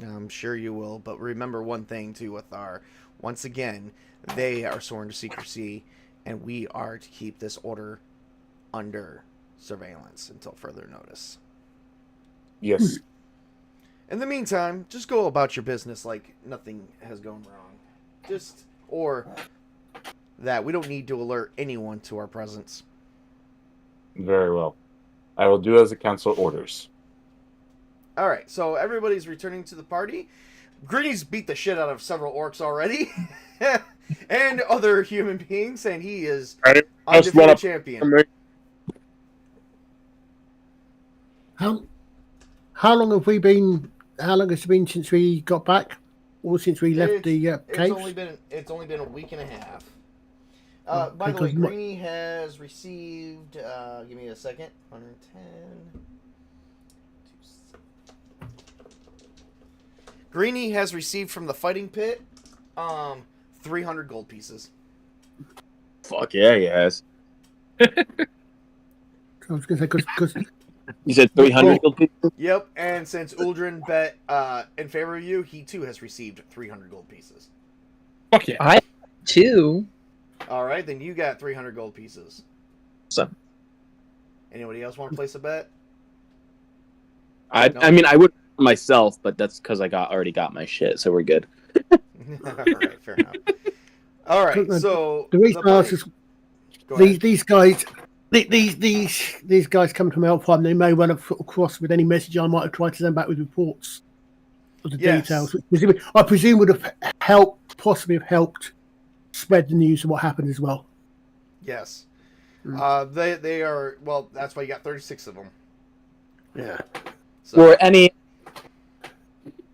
I'm sure you will, but remember one thing, too, Athar. Once again, they are sworn to secrecy, and we are to keep this order under surveillance until further notice. Yes. In the meantime, just go about your business like nothing has gone wrong. Or that we don't need to alert anyone to our presence. Very well. I will do as the council orders. Alright, so everybody's returning to the party. Gritty's beat the shit out of several orcs already. And other human beings, and he is undefeated champion. How long have we been? How long has it been since we got back, or since we left the caves? It's only been a week and a half. By the way, Greeny has received. Give me a second. 110. Greeny has received from the fighting pit, 300 gold pieces. Fuck yeah, he has. I was going to say because. You said 300 gold pieces? Yep, and since Uldren bet in favor of you, he too has received 300 gold pieces. Fuck yeah. I too. Alright, then you got 300 gold pieces. So. Anybody else want to place a bet? I mean, I would myself, but that's because I already got my shit, so we're good. Alright, fair enough. Alright, so... The reason I ask is these guys... These guys come from Alpine. They may run across with any message I might have tried to send back with reports of the details. I presume would have possibly have helped spread the news of what happened as well. Yes. They are, well, that's why you got 36 of them. Yeah. So. Were any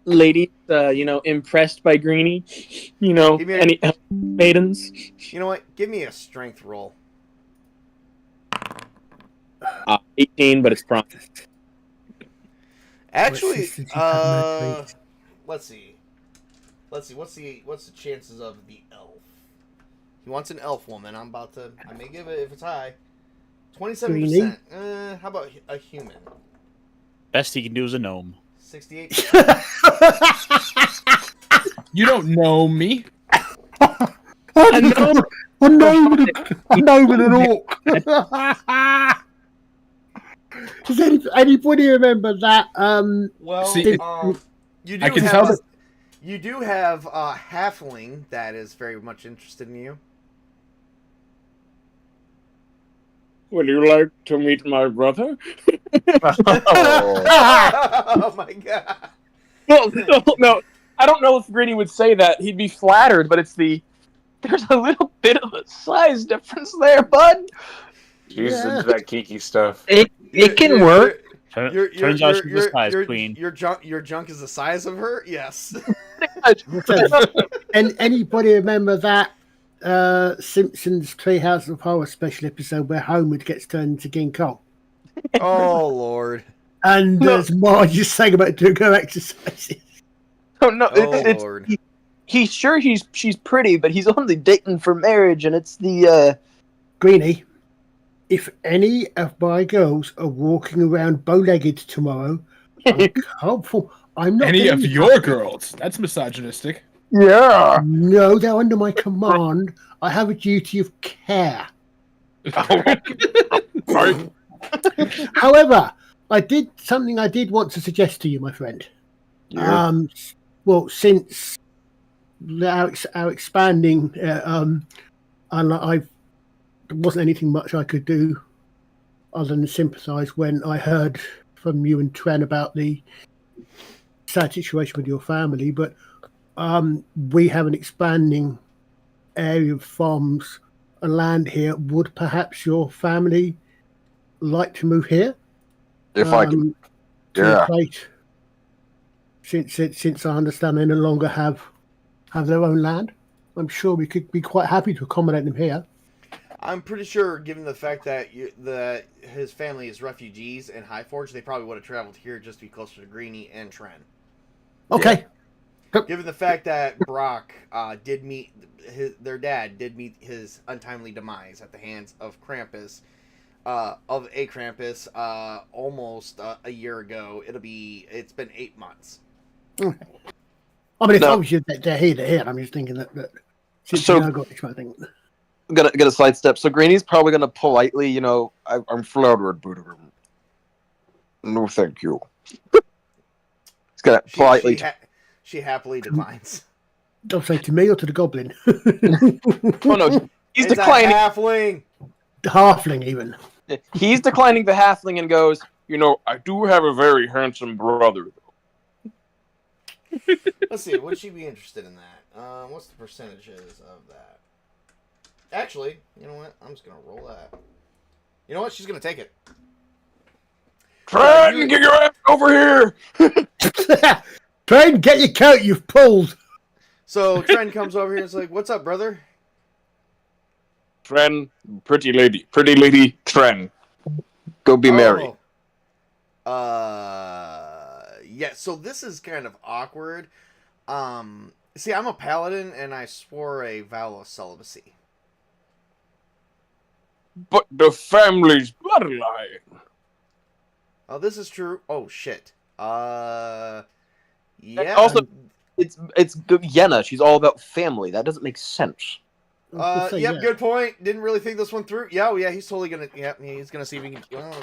ladies, impressed by Greeny? Any maidens? You know what? Give me a strength roll. 18, but it's prompt. Actually, let's see. What's the chances of the elf? He wants an elf woman. I may give it if it's high. 27%. How about a human? Best he can do is a gnome. 68%. You don't know me. I know with an orc. Does anybody remember that? Well, see, you do have a halfling that is very much interested in you. Would you like to meet my brother? Oh my god! Well, no. I don't know if Greeny would say that. He'd be flattered, but there's a little bit of a size difference there, bud. She's into that kinky stuff. It can work. Turns out she's the size queen. Your junk is the size of her? Yes. And anybody remember that Simpsons Treehouse of Horror special episode where Homer gets turned into King Kong? Oh, Lord. And there's Marge just saying about doing her exercises. Oh, no. Lord. He's sure she's pretty, but he's only dating for marriage, and it's the... Greenie, if any of my girls are walking around bow-legged tomorrow, I'm hopeful. I'm not Any of getting your happy. girls? That's misogynistic. Yeah. No, they're under my command. I have a duty of care. Sorry. However, I did want to suggest to you, my friend. Well, since our expanding, and there wasn't anything much I could do other than sympathise when I heard from you and Tren about the sad situation with your family, but we have an expanding area of farms and land here. Would perhaps your family like to move here? If I can, to a place, since I understand they no longer have their own land, I'm sure we could be quite happy to accommodate them here. I'm pretty sure, given the fact that his family is refugees in Highforge, they probably would have traveled here just to be closer to Greenie and Tren. Okay. Given the fact that Brock their dad did meet his untimely demise at the hands of Krampus, almost a year ago. It's been 8 months. Okay. I mean, it's obviously they're here. I'm just thinking that since I got this one thing. Got a sidestep. So Greeny's probably gonna politely, I'm flattered, but no, thank you. He's gonna politely. She happily declines. Don't say to me or to the goblin. Oh no, he's It's declining. a halfling. The halfling, even. He's declining the halfling and goes, I do have a very handsome brother. Let's see. Would she be interested in that? What's the percentages of that? Actually, you know what? I'm just gonna roll that. You know what? She's gonna take it. Tren, get your ass over here! Tren, get your coat. You've pulled. So Tren comes over here and is like, "What's up, brother?" Tren, pretty lady, Tren. Go be married. Yeah. So this is kind of awkward. See, I'm a paladin, and I swore a vow of celibacy. But the family's bloodline. Oh, this is true. Oh shit. Yeah. Also, it's Yenna. She's all about family. That doesn't make sense. Yep, good point. Didn't really think this one through. Yeah, he's totally gonna. Yeah, he's gonna see if he can. Well,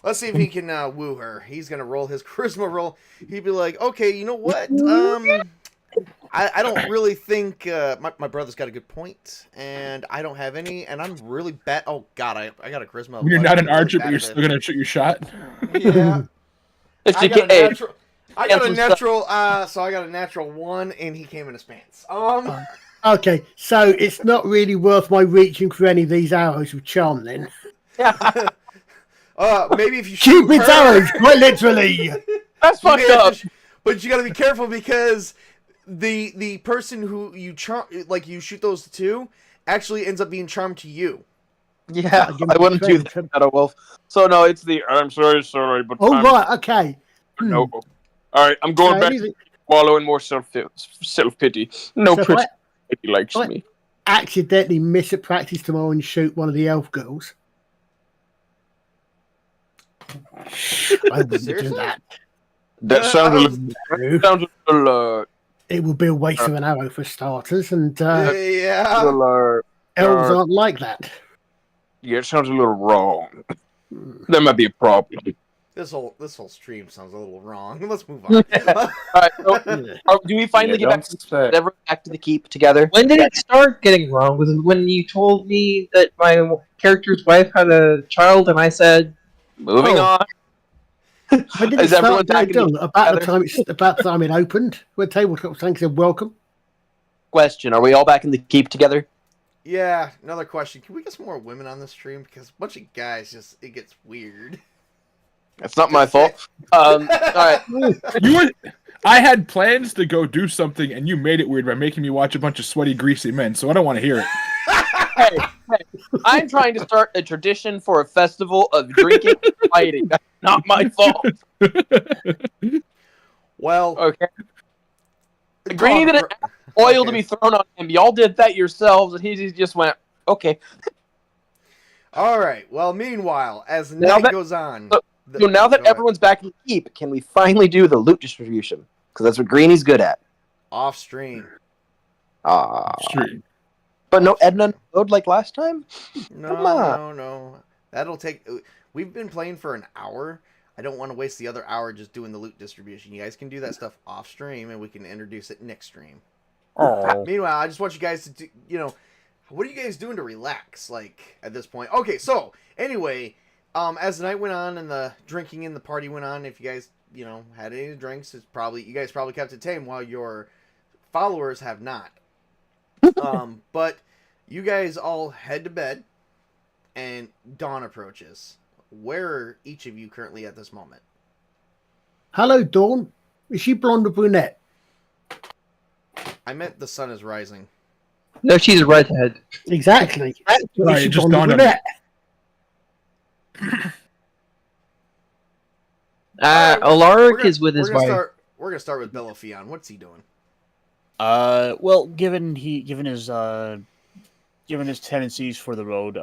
let's see if he can woo her. He's gonna roll his charisma roll. He'd be like, okay, you know what? I don't really think my brother's got a good point, and I don't have any, and I'm really bad. Oh God, I got a charisma. You're not an archer, but you're still gonna shoot your shot. Yeah. I got a natural. So I got a natural 1, and he came in his pants. Okay, so it's not really worth my reaching for any of these arrows with charm then. Maybe if you shoot Cupid's her, arrows, quite literally. That's fucked up. But you got to be careful because the person who you you shoot those to, actually ends up being charmed to you. Yeah, I wouldn't do that, Shadow Wolf. So no, it's the I'm sorry, but right, okay. No. All right, I'm going back to wallow in more self-pity. No So pretty lady likes me. Accidentally miss at practice tomorrow and shoot one of the elf girls. I wouldn't do that. That sounds a little. It would be a waste of an arrow for starters, and yeah, elves aren't like that. Yeah, it sounds a little wrong. There might be a problem. This whole stream sounds a little wrong. Let's move on. Alright, so, do we finally get back to the keep together? When did it start getting wrong? Was it when you told me that my character's wife had a child and I said, Moving on. When did it Is start everyone being back done? About together? the time it opened. When Tabletop Junkie said welcome. Question: are we all back in the keep together? Yeah, another question. Can we get some more women on the stream? Because a bunch of guys it gets weird. That's not my fault. All right. I had plans to go do something, and you made it weird by making me watch a bunch of sweaty, greasy men. So I don't want to hear it. Hey, I'm trying to start a tradition for a festival of drinking and fighting. That's not my fault. Well, Okay. Greeny didn't ask oil to be thrown on him. Y'all did that yourselves, and he just went, okay. All right. Well, meanwhile, as the Now night that- goes on, So now that go ahead. everyone's back in the keep, can we finally do the loot distribution? Because that's what Greeny's good at. Off stream. Stream. But no Edna load like last time? No. That'll take. We've been playing for an hour. I don't want to waste the other hour just doing the loot distribution. You guys can do that stuff off stream, and we can introduce it next stream. Oh. Meanwhile, I just want you guys to do, what are you guys doing to relax, like, at this point? Okay, so, anyway, as the night went on and the drinking in the party went on, if you guys, had any drinks, you guys probably kept it tame, while your followers have not. But you guys all head to bed, and dawn approaches. Where are each of you currently at this moment? Hello, Dawn. Is she blonde or brunette? I meant the sun is rising. No, she's a redhead. Exactly. Right, Is she it just blonde or dawned on me. brunette? Alaric is with his wife. We're gonna start with Bellafion. What's he doing? Well, given his tendencies for the road,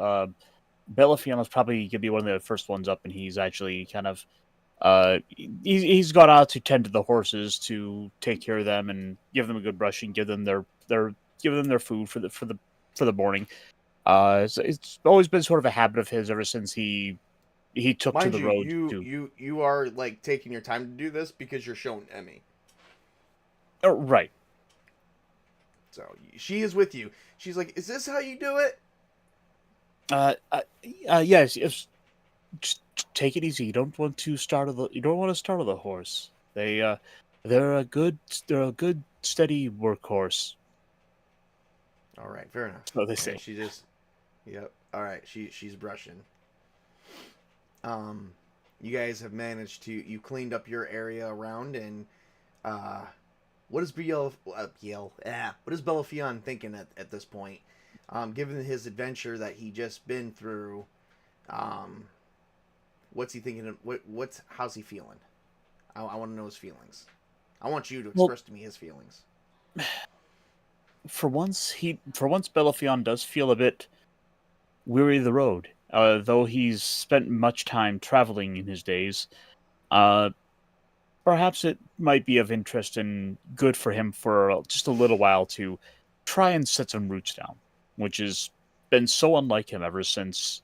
Bellafion is probably gonna be one of the first ones up, and he's actually kind of he's gone out to tend to the horses, to take care of them and give them a good brushing, give them their food for the morning. It's always been sort of a habit of his ever since he took Mind to the you, road. you are like taking your time to do this because you're showing Emmy. Oh, right. So she is with you. She's like, "Is this how you do it?" Yes. Just take it easy. You don't want to startle the horse. They're a good steady workhorse. All right, fair enough. So they say. Okay, she just, yep. All right, she's brushing. You guys have managed to you cleaned up your area around, and what is what is Bellafion thinking at this point? Given his adventure that he just been through, what's he thinking? How's he feeling? I want to know his feelings. I want you to express to me his feelings. For once, Bellafion does feel a bit weary of the road. Though he's spent much time traveling in his days, perhaps it might be of interest and good for him for just a little while to try and set some roots down, which has been so unlike him ever since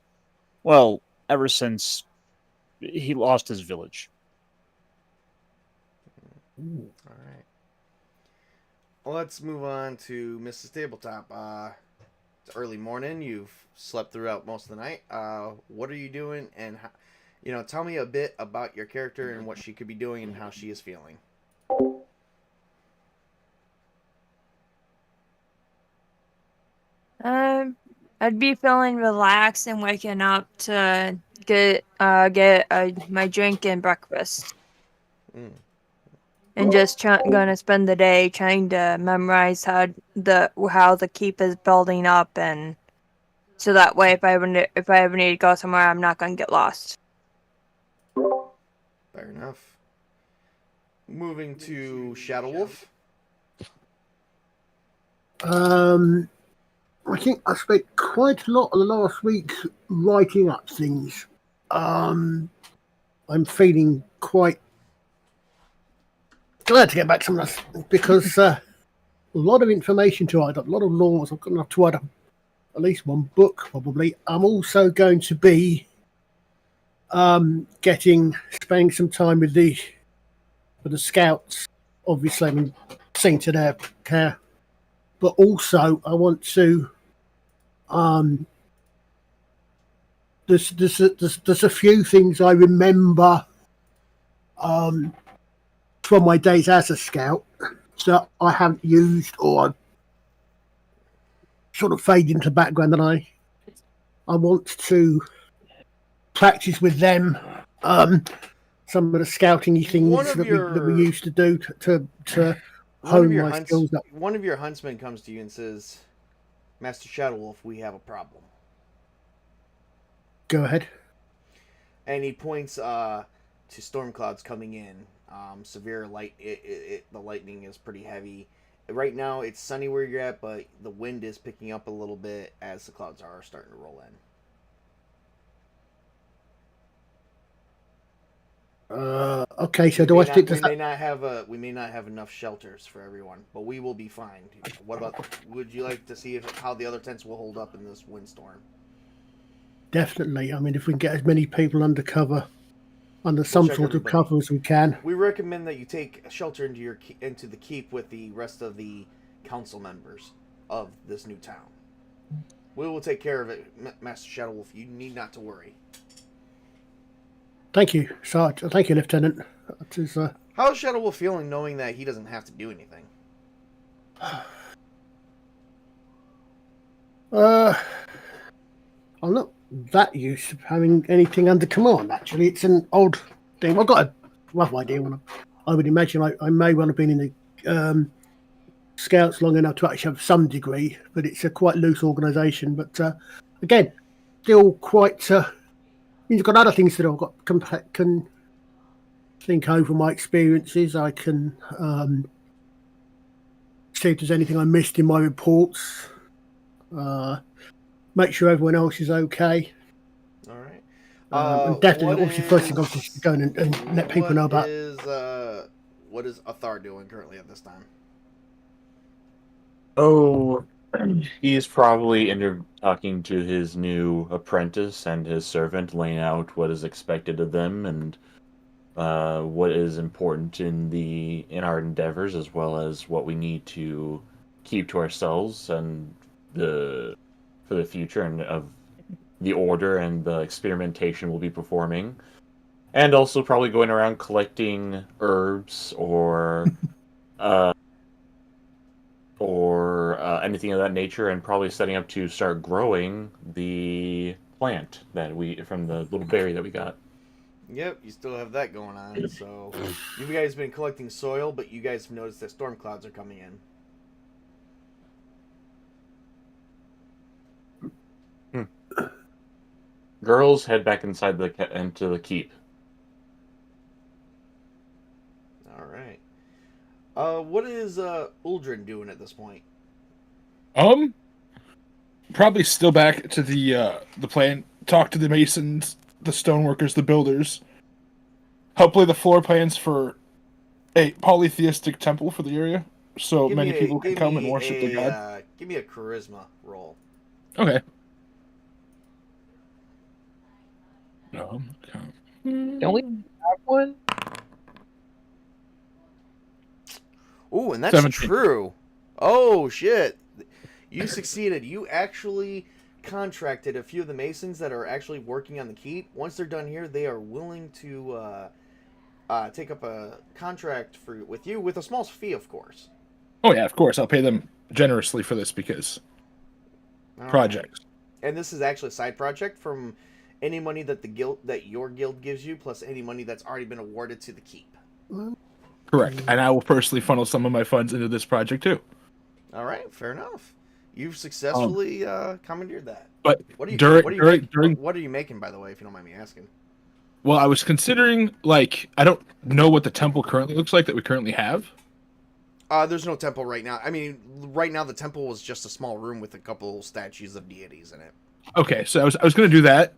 he lost his village. All right. Well, let's move on to Mrs. Tabletop. It's early morning. You've slept throughout most of the night. What are you doing? And tell me a bit about your character and what she could be doing and how she is feeling. I'd be feeling relaxed and waking up to get my drink and breakfast. And just gonna spend the day trying to memorize how the keep is building up, and so that way if I ever need to go somewhere, I'm not gonna get lost. Fair enough. Moving to Shadow Wolf. I think I spent quite a lot of the last week writing up things. I'm feeling quite glad to get back to some of that because a lot of information to write up, a lot of laws. I've got enough to write up at least one book, probably. I'm also going to be spending some time with the scouts, obviously, and seeing to their care. But also, I want to. There's a few things I remember from my days as a scout that I haven't used or I've sort of faded into the background, and I want to practice with them some of the scouting things that we used to do to hone my skills up. One of your huntsmen comes to you and says, Master Shadowwolf, we have a problem. Go ahead. And he points to storm clouds coming in. Severe light. The lightning is pretty heavy. Right now, it's sunny where you're at, but the wind is picking up a little bit as the clouds are starting to roll in. Okay, so do I stick to we may not have enough shelters for everyone, but we will be fine. What about? Would you like to see how the other tents will hold up in this windstorm? Definitely. I mean, if we can get as many people under some sort of cover as we can. We recommend that you take shelter into the keep with the rest of the council members of this new town. We will take care of it, Master Shadowwolf. You need not to worry. Thank you, Sarge. Thank you, Lieutenant. How is Shadowwolf feeling knowing that he doesn't have to do anything? I'm not that used to having anything under command, actually. It's an old thing. I've got a rough idea. I would imagine I may well have been in the Scouts long enough to actually have some degree, but it's a quite loose organisation. But again, still quite... I've got other things that I've got can think over my experiences. I can see if there's anything I missed in my reports. Make sure everyone else is okay. All right. And definitely, obviously, first thing I'm just going and let people know about. What is Athar doing currently at this time? Oh, he's probably talking to his new apprentice and his servant, laying out what is expected of them and what is important in our endeavors, as well as what we need to keep to ourselves and for the future and of the order and the experimentation we'll be performing. And also probably going around collecting herbs or anything of that nature, and probably setting up to start growing the plant from the little berry that we got. Yep, you still have that going on. So you guys have been collecting soil, but you guys have noticed that storm clouds are coming in. Girls, head back inside into the keep. All right. What is Uldren doing at this point? Probably still back to the plan. Talk to the masons, the stoneworkers, the builders. Help lay the floor plans for a polytheistic temple for the area, so many people can come and worship the god. Give me a charisma roll. Okay. Don't we have one? Ooh, and that's 17. true. Oh, shit. You succeeded. You actually contracted a few of the masons that are actually working on the keep. Once they're done here, they are willing to take up a contract with you with a small fee, of course. Oh, yeah, of course. I'll pay them generously for this because projects. Right. And this is actually a side project from any money that your guild gives you, plus any money that's already been awarded to the keep. Correct. And I will personally funnel some of my funds into this project too. All right, fair enough. You've successfully commandeered that. But what are you making, by the way, if you don't mind me asking? Well, I was considering, I don't know what the temple currently looks like that we currently have. There's no temple right now. I mean, right now the temple was just a small room with a couple statues of deities in it. Okay, so I was going to do that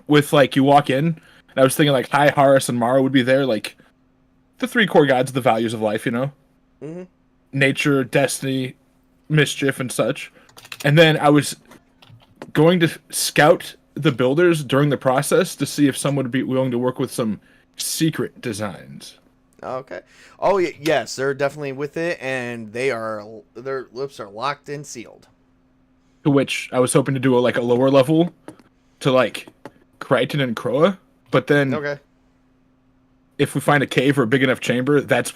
with, you walk in, and I was thinking, High Horus and Mara would be there, the three core gods, the values of life, Mm-hmm. Nature, destiny, mischief, and such. And then I was going to scout the builders during the process to see if someone would be willing to work with some secret designs. Okay. Oh, yes, they're definitely with it, and their lips are locked and sealed. To which I was hoping to do a lower level to Crichton and Croa, but then if we find a cave or a big enough chamber, that's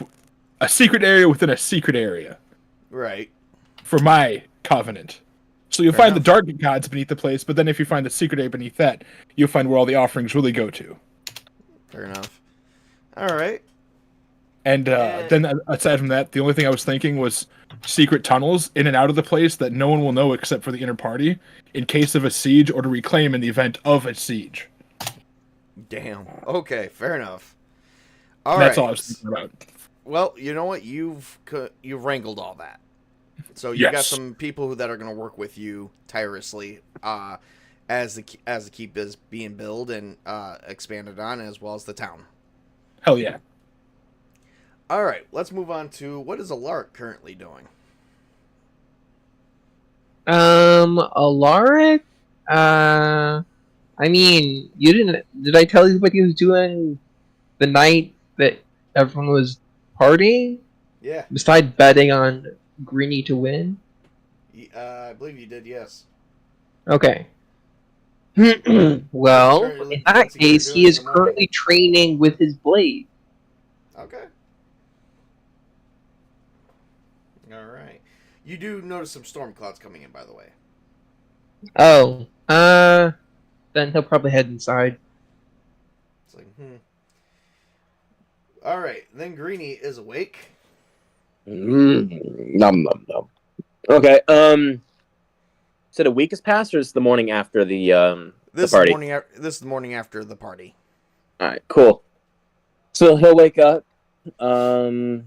a secret area within a secret area Right. for my covenant. So you'll Fair find enough. the dark gods beneath the place, but then if you find the secret area beneath that, you'll find where all the offerings really go to. Fair enough. All right. And then aside from that, the only thing I was thinking was secret tunnels in and out of the place that no one will know except for the inner party in case of a siege or to reclaim in the event of a siege. Damn. Okay. Fair enough. All That's right. all I was thinking about. Well, you know what? You've wrangled all that. So you got Yes. some people that are going to work with you tirelessly as the keep is being built and expanded on, as well as the town. Hell yeah. All right, let's move on to what is Alaric currently doing? Alaric? I mean, you didn't. Did I tell you what he was doing the night that everyone was partying? Yeah, Besides betting on Greeny to win? I believe you did. Yes. Okay. Well, in that case, he is currently training with his blade. Okay. All right. You do notice some storm clouds coming in, by the way. Oh, then he'll probably head inside. It's like, All right. Then Greeny is awake. Nom nom nom. Okay. So the week has passed, or is it the morning after the party? This is the morning after the party. All right. Cool. So he'll wake up. I'm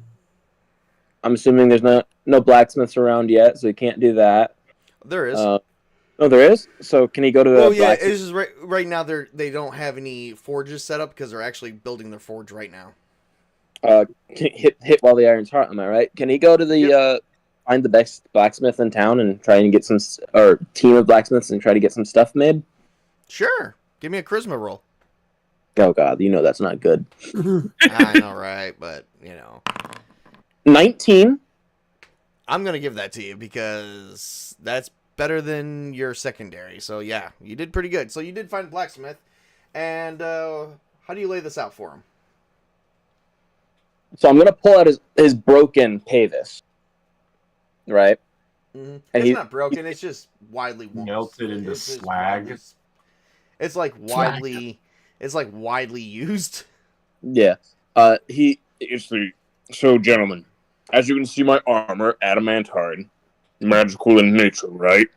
assuming there's no blacksmiths around yet, so he can't do that. There is. Oh, there is. So can he go to the? Well, yeah. blacksmith? It's just right now they don't have any forges set up because they're actually building their forge right now. Hit while the iron's hot. Am I right? Can he go to the find the best blacksmith in town and try and get some, or team of blacksmiths and try to get some stuff made? Sure. Give me a charisma roll. Oh God, you know that's not good. I know, right? But 19. I'm gonna give that to you because that's better than your secondary. So yeah, you did pretty good. So you did find a blacksmith, and how do you lay this out for him? So I'm gonna pull out his broken Pavis. Right. Mm-hmm. And It's not broken. It's just widely melted into it's just slag. It's like widely. It's like widely used. Yeah. So gentlemen, as you can see, my armor, adamantine, magical in nature, right?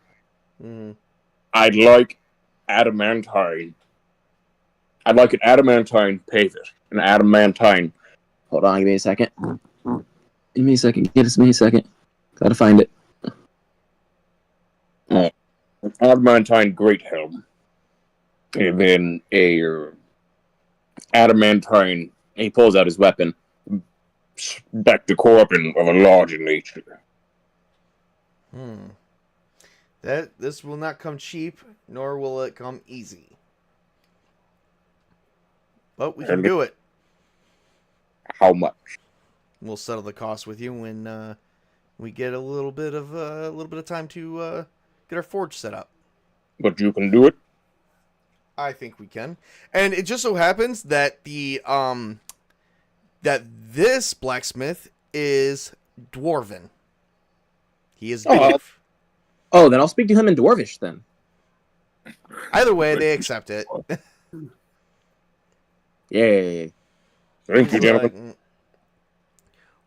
Mm-hmm. I'd like adamantine. I'd like an adamantine Pavis. An adamantine. Hold on, give me a second. Give me a second. Give me a second. Gotta find it. An adamantine great helm. And then a adamantine. He pulls out his weapon. Spectacorpin of a larger nature. This will not come cheap, nor will it come easy. But we can do it. How much? We'll settle the cost with you when we get a little bit of time to get our forge set up. But you can do it. I think we can. And it just so happens that this blacksmith is dwarven. He is dwarf. Oh, then I'll speak to him in Dwarvish then. Either way, they accept it. Yay. Thank you, gentlemen.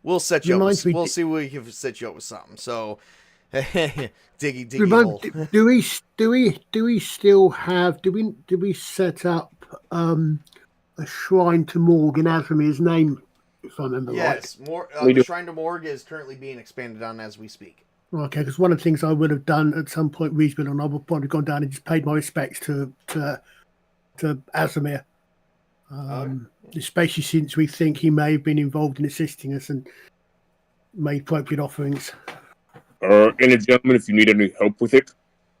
We'll set you up. We'll see if we can set you up with something. So, diggy hole. Do we still have? Do we set up a shrine to Morg in Asamir's name? If I remember right. Yes, the Shrine to Morg is currently being expanded on as we speak. Okay, because one of the things I would have done at some point reasonably, and I would probably gone down and just paid my respects to Asamir. Especially since we think he may have been involved in assisting us and made appropriate offerings. And gentlemen, if you need any help with it,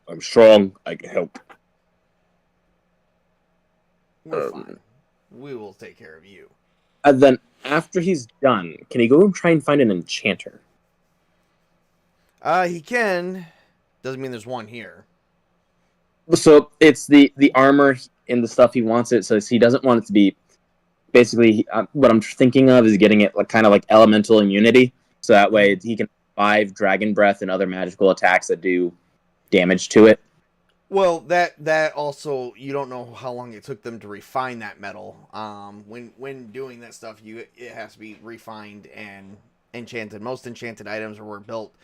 I'm strong. I can help. We're fine. We will take care of you. And then after he's done, can he go and try and find an enchanter? He can. Doesn't mean there's one here. So it's the armor and the stuff he wants it. So he doesn't want it to be basically what I'm thinking of is getting it like kind of like elemental immunity, so that way he can survive dragon breath and other magical attacks that do damage to it. Well, that also, you don't know how long it took them to refine that metal. When doing that stuff, it has to be refined and enchanted. Most enchanted items were built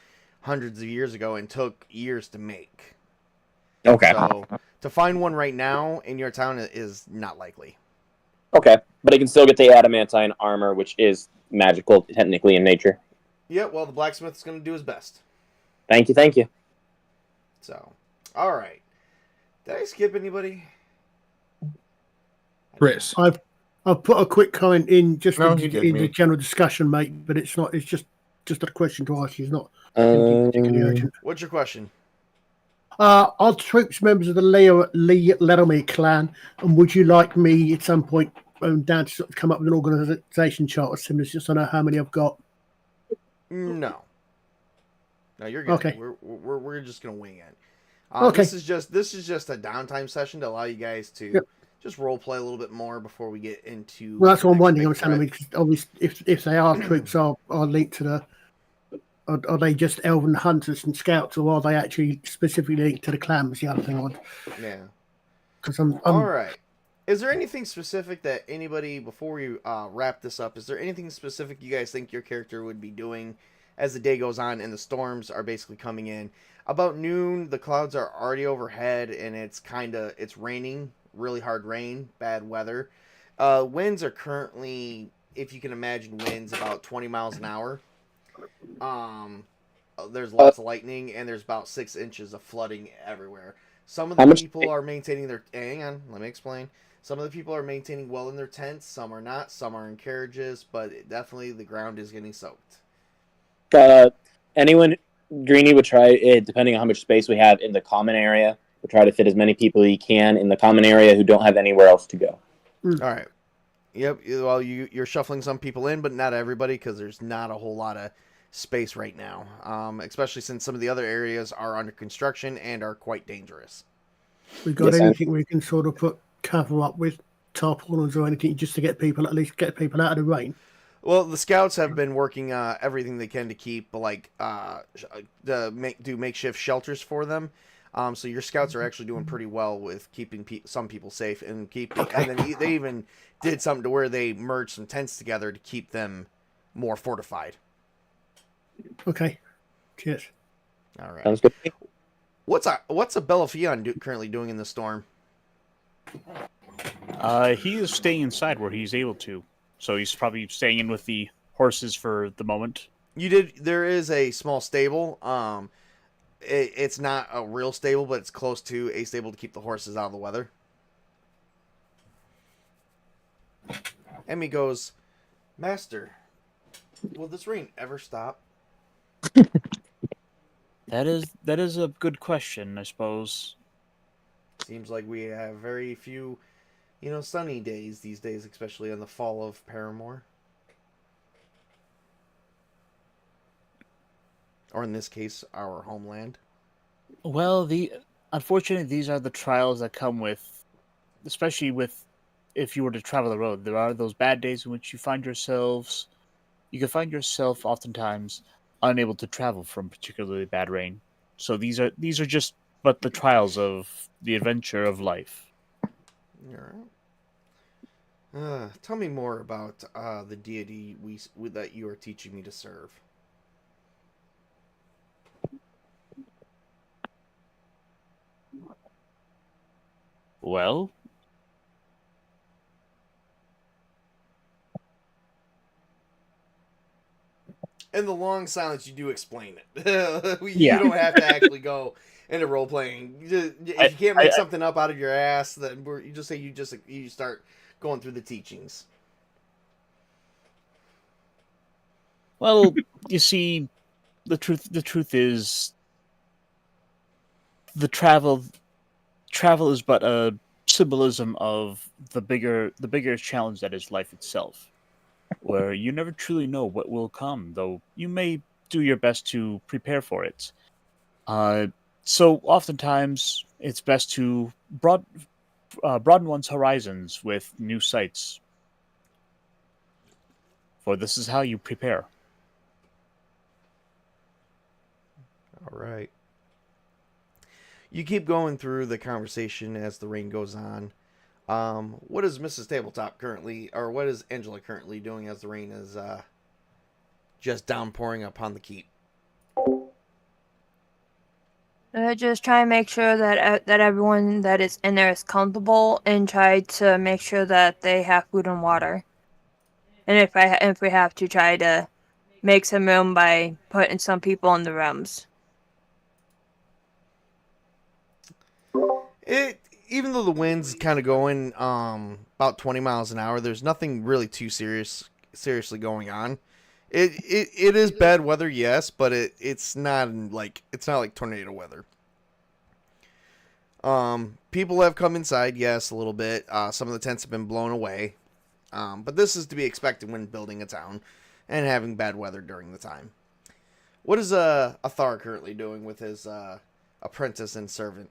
hundreds of years ago and took years to make. Okay. So to find one right now in your town is not likely. Okay, but he can still get the adamantine armor, which is magical technically in nature. Yeah, well, the blacksmith's going to do his best. Thank you, thank you. So, all right. Did I skip anybody? Chris. I've put a quick comment in just No, in you did, the mate. general discussion, mate. But it's not. It's just a question to ask you. It's not anything particularly urgent. What's your question? Are troops members of the Laramie clan, and would you like me at some point down to sort of come up with an organisation chart similar, just to know how many I've got? No. No, you're good. Okay. We're just gonna wing it. Okay. This is just a downtime session to allow you guys to just role play a little bit more before we get into. Well, that's what I'm the wondering. next I'm big telling me because obviously, if they are troops, are linked to the. Are they just elven hunters and scouts, or are they actually specifically linked to the clan? Was the other thing on. threat. Yeah. Because I'm All right. Is there anything specific that anybody, before we wrap this up, is there anything specific you guys think your character would be doing as the day goes on and the storms are basically coming in? About noon, the clouds are already overhead and it's raining, really hard rain, bad weather. Winds are currently, if you can imagine winds, about 20 miles an hour. There's lots of lightning and there's about 6 inches of flooding everywhere. Some of the people are maintaining their... Hang on, let me explain. Some of the people are maintaining well in their tents. Some are not. Some are in carriages. But definitely the ground is getting soaked. Anyone, Greeny would try, depending on how much space we have in the common area, would try to fit as many people he can in the common area who don't have anywhere else to go. All right. Yep. Well, you're shuffling some people in, but not everybody because there's not a whole lot of space right now, especially since some of the other areas are under construction and are quite dangerous. We got anything we can sort of put cover up with tarpaulins or anything just to at least get people out of the rain? Well, the scouts have been working everything they can to keep do makeshift shelters for them. So your scouts are actually doing pretty well with keeping some people safe and and then they even did something to where they merged some tents together to keep them more fortified. Okay. Cheers. All right. Sounds good. What's a Bellafion currently doing in the storm? He is staying inside where he's able to, so he's probably staying in with the horses for the moment. There is a small stable. It's not a real stable, but it's close to a stable to keep the horses out of the weather. Emmy goes, Master, will this rain ever stop? That is a good question, I suppose. Seems like we have very few, sunny days these days, especially in the fall of Paramoor. Or in this case, our homeland. Well, unfortunately, these are the trials that come with, especially if you were to travel the road. There are those bad days in which you can find yourself oftentimes unable to travel from particularly bad rain. So these are just but the trials of the adventure of life. All right. Tell me more about the deity that you are teaching me to serve. Well, In the long silence, you do explain it. You don't have to actually go into role playing. If you can't make something up out of your ass, then you just say you start going through the teachings. Well, you see, the truth is, the travel is but a symbolism of the bigger challenge that is life itself, where you never truly know what will come, though you may do your best to prepare for it. So oftentimes it's best to broaden one's horizons with new sights. for this is how you prepare. All right. You keep going through the conversation as the rain goes on. What is Mrs. Tabletop currently, or what is Angela currently doing as the rain is just downpouring upon the keep? Just try and make sure that that everyone that is in there is comfortable, and try to make sure that they have food and water. And if we have to, try to make some room by putting some people in the rooms. Even though the wind's kind of going about 20 miles an hour, there's nothing really too seriously going on. It is bad weather, yes, but it's not like tornado weather. People have come inside, yes, a little bit. Some of the tents have been blown away, but this is to be expected when building a town and having bad weather during the time. What is Athar currently doing with his apprentice and servant?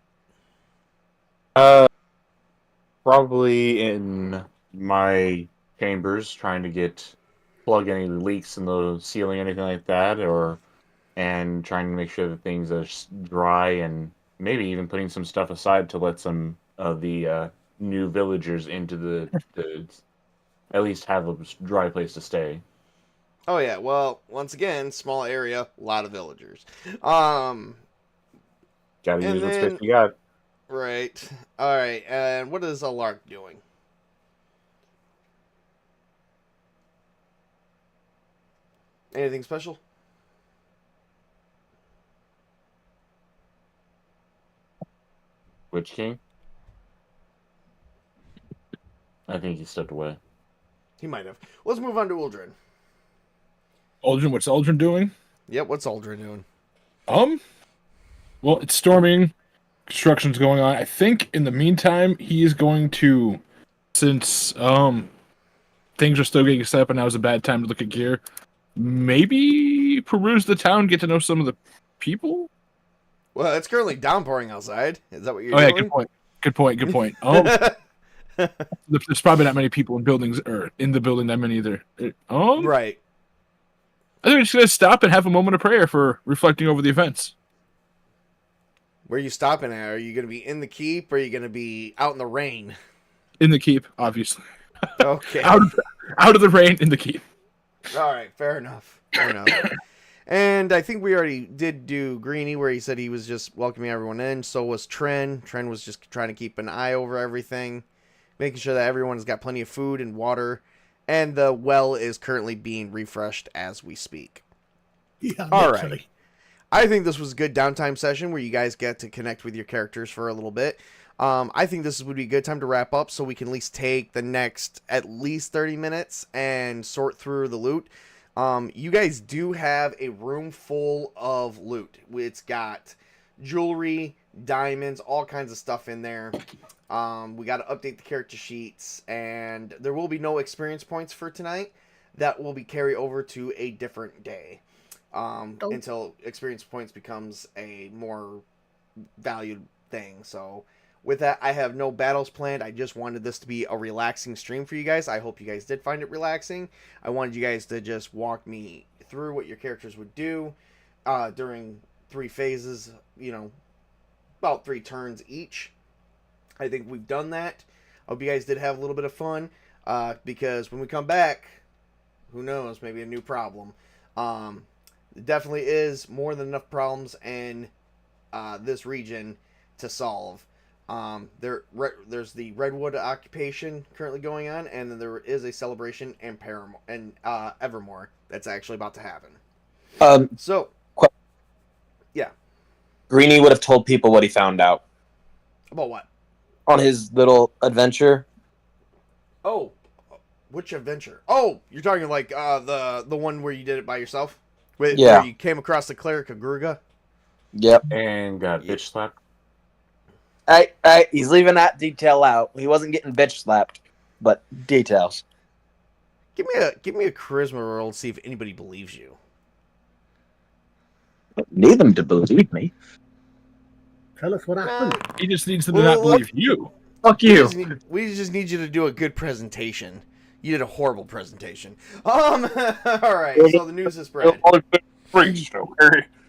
Probably in my chambers, trying to plug any leaks in the ceiling, anything like that, and trying to make sure that things are dry, and maybe even putting some stuff aside to let some of the new villagers into the at least have a dry place to stay. Oh yeah, well, once again, small area, a lot of villagers. Gotta use what space you got. Right. All right. And what is a lark doing? Anything special? Which king? I think he stepped away. He might have. Let's move on to Uldren. Uldren, what's Uldren doing? Yep, what's Uldren doing? Well, it's storming. Construction's going on. I think in the meantime, he is going to, since things are still getting set up and now is a bad time to look at gear, maybe peruse the town, get to know some of the people? Well, it's currently downpouring outside. Is that what you're doing? Oh, yeah, good point. There's probably not many people in buildings, or in the building that many either. Right. I think we're just going to stop and have a moment of prayer for reflecting over the events. Where are you stopping at? Are you going to be in the keep, or are you going to be out in the rain? In the keep, obviously. Okay. out of the rain, in the keep. All right, fair enough. And I think we already did do Greenie, where he said he was just welcoming everyone in. So was Tren. Tren was just trying to keep an eye over everything, making sure that everyone's got plenty of food and water. And the well is currently being refreshed as we speak. Yeah, all literally. right. I think this was a good downtime session where you guys get to connect with your characters for a little bit. I think this would be a good time to wrap up so we can at least take the next at least 30 minutes and sort through the loot. You guys do have a room full of loot. It's got jewelry, diamonds, all kinds of stuff in there. We got to update the character sheets, and there will be no experience points for tonight. That will be carried over to a different day. Until experience points becomes a more valued thing. So with that, I have no battles planned. I just wanted this to be a relaxing stream for you guys. I hope you guys did find it relaxing. I wanted you guys to just walk me through what your characters would do during 3 phases, about 3 turns each. I think we've done that. I hope you guys did have a little bit of fun, because when we come back, who knows, maybe a new problem. There definitely is more than enough problems in this region to solve. There's the Redwood occupation currently going on, and then there is a celebration in Paramoor and Evermore that's actually about to happen. Yeah. Greenie would have told people what he found out About what? on his little adventure. Oh, which adventure? Oh, you're talking like the one where you did it by yourself? Where you came across the cleric of Gruga? Yep. And got bitch slapped. He's leaving that detail out. He wasn't getting bitch slapped, but details. Give me a charisma roll and see if anybody believes you. Need them to believe me. Tell us what happened. He just needs them to not believe you. Fuck you. We just need you to do a good presentation. You did a horrible presentation. All right, so the news is spread.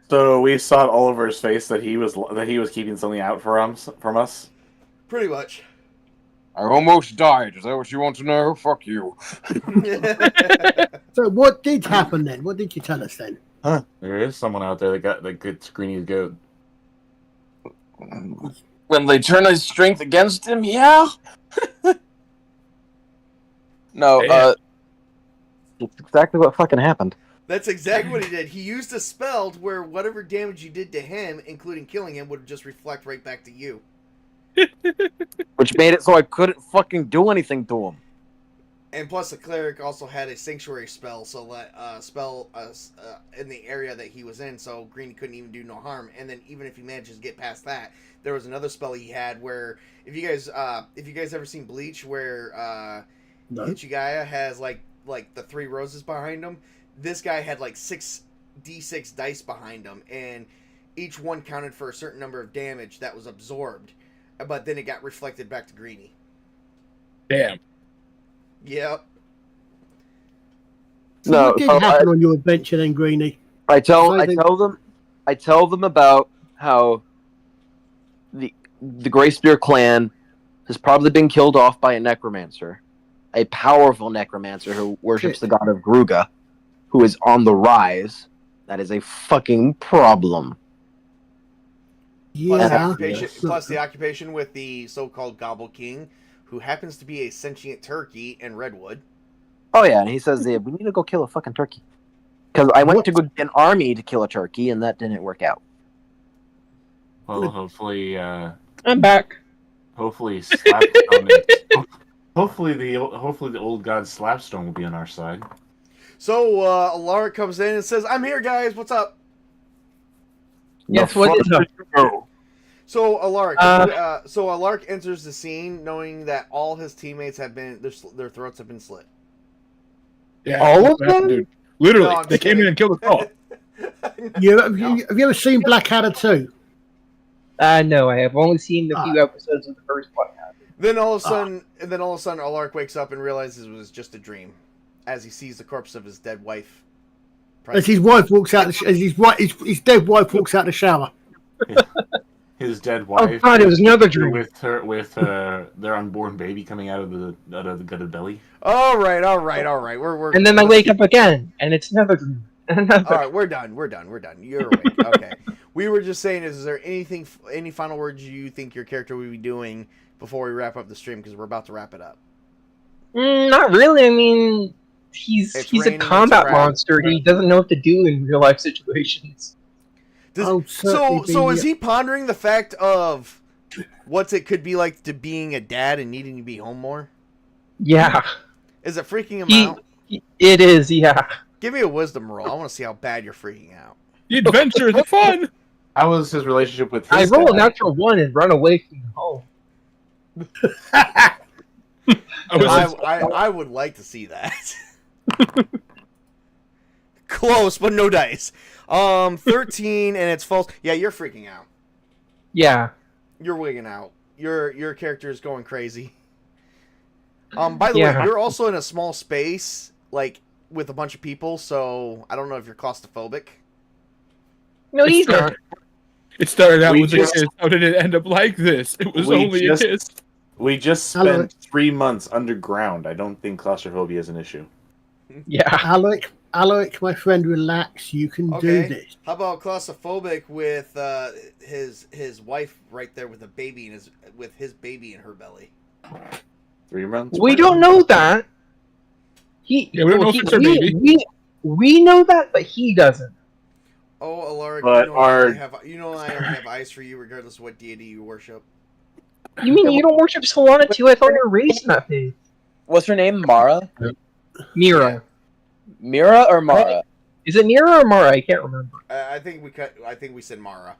So we saw all over his face that he was keeping something out from us. Pretty much. I almost died. Is that what you want to know? Fuck you. So what did happen then? What did you tell us then? Huh? There is someone out there that gets Greeny's goat. When they turn his strength against him, yeah. No, Yeah. That's exactly what fucking happened. That's exactly what he did. He used a spell where whatever damage you did to him, including killing him, would just reflect right back to you. Which made it so I couldn't fucking do anything to him. And plus, the cleric also had a sanctuary spell, so in the area that he was in, so Greeny couldn't even do no harm. And then even if he manages to get past that, there was another spell he had where, if you guys ever seen Bleach, where No. Ichigaya has like the 3 roses behind him, this guy had like 6d6 dice behind him, and each one counted for a certain number of damage that was absorbed, but then it got reflected back to Greeny. Damn. Yep. So No, what did so happen on your adventure then, Greeny? I tell So they- them about how the Greyspear clan has probably been killed off by a necromancer, a powerful necromancer who worships the god of Gruga, who is on the rise. That is a fucking problem. Yeah. Plus the occupation with the so-called Gobble King, who happens to be a sentient turkey in Redwood. Oh yeah, and he says we need to go kill a fucking turkey. Because I went to go get an army to kill a turkey, and that didn't work out. Well, hopefully, I'm back. hopefully, Slapstone. hopefully the old god Slapstone will be on our side. So Alaric comes in and says, "I'm here, guys. What's up?" Yes, what is up? So Alaric, Alaric enters the scene knowing that all his teammates have been their throats have been slit. Yeah, All of what happened, them? dude? Literally, No, I'm they came in and killed us all. Have you ever seen Blackadder 2? No, I have only seen a few episodes of the first one. Then all of a sudden, Alaric wakes up and realizes it was just a dream, as he sees the corpse of his dead wife. As his wife walks out, his dead wife walks out the shower. His dead wife. Oh God, it was another dream. With their unborn baby coming out of the gutted belly. All right. We're And then I wake up again, and it's another dream. Another. All right, we're done. You're awake. Okay. We were just saying, is there any final words you think your character would be doing before we wrap up the stream? Because we're about to wrap it up. Not really. I mean, he's a raining, combat it's monster. He doesn't know what to do in real life situations. So is he pondering the fact of what it could be like to being a dad and needing to be home more? Yeah. Is it freaking him out? It is, yeah. Give me a wisdom roll. I want to see how bad you're freaking out. The adventure, the fun. How was his relationship with I his roll a dad? natural 1 and run away from home. I would like to see that. Close, but no dice. 13 and it's false. Yeah, you're freaking out. Yeah. You're wigging out. Your character is going crazy. By the way, you're also in a small space, like with a bunch of people, so I don't know if you're claustrophobic. No, he's not. It started out with a kiss. How did it end up like this? It was only a kiss. We just spent 3 months underground. I don't think claustrophobia is an issue. Yeah. Alaric, my friend, relax. You can do this. How about claustrophobic with his wife right there with a baby with his baby in her belly? 3 months. We don't know that. We don't know if it's her baby. We know that, but he doesn't. Oh, Alaric, But you know I only have eyes for you regardless of what deity you worship. You mean you don't worship Solana too? I thought you were raised in that faith. What's her name? Mara? Mira. Mira or Mara? Is it Mira or Mara? I can't remember. I think we said Mara.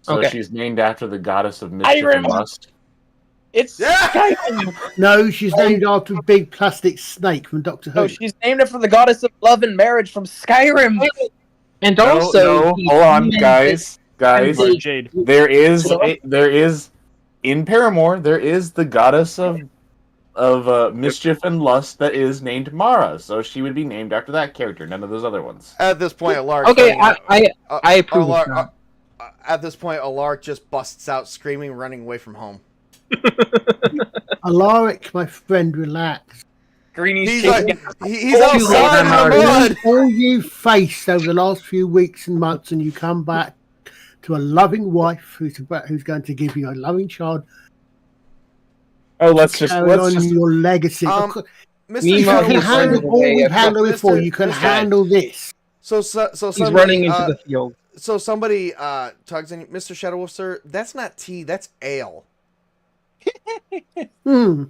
So she's named after the goddess of mischief and lust. It's Skyrim. No, she's named after a big plastic snake from Doctor Who. No, she's named after the goddess of love and marriage from Skyrim. And also, hold on, guys. Jade. There is in Paramoor. There is the goddess of of mischief and lust that is named Mara, so she would be named after that character, none of those other ones. At this point, Alark. Okay, I approve of that. At this point, Alark just busts out screaming, running away from home. Alaric, my friend, relax. Greenie's He's shaking. he's outside in the mud. All you faced over the last few weeks and months, and you come back to a loving wife who's going to give you a loving child. Oh, Carry on your legacy. Mr. You Shadow can Wolf, handle all we've handled Mr. before. You can Mr. handle this. So He's somebody, running into the field. So somebody tugs in, Mr. Shadow Wolf, sir. That's not tea. That's ale. Hmm.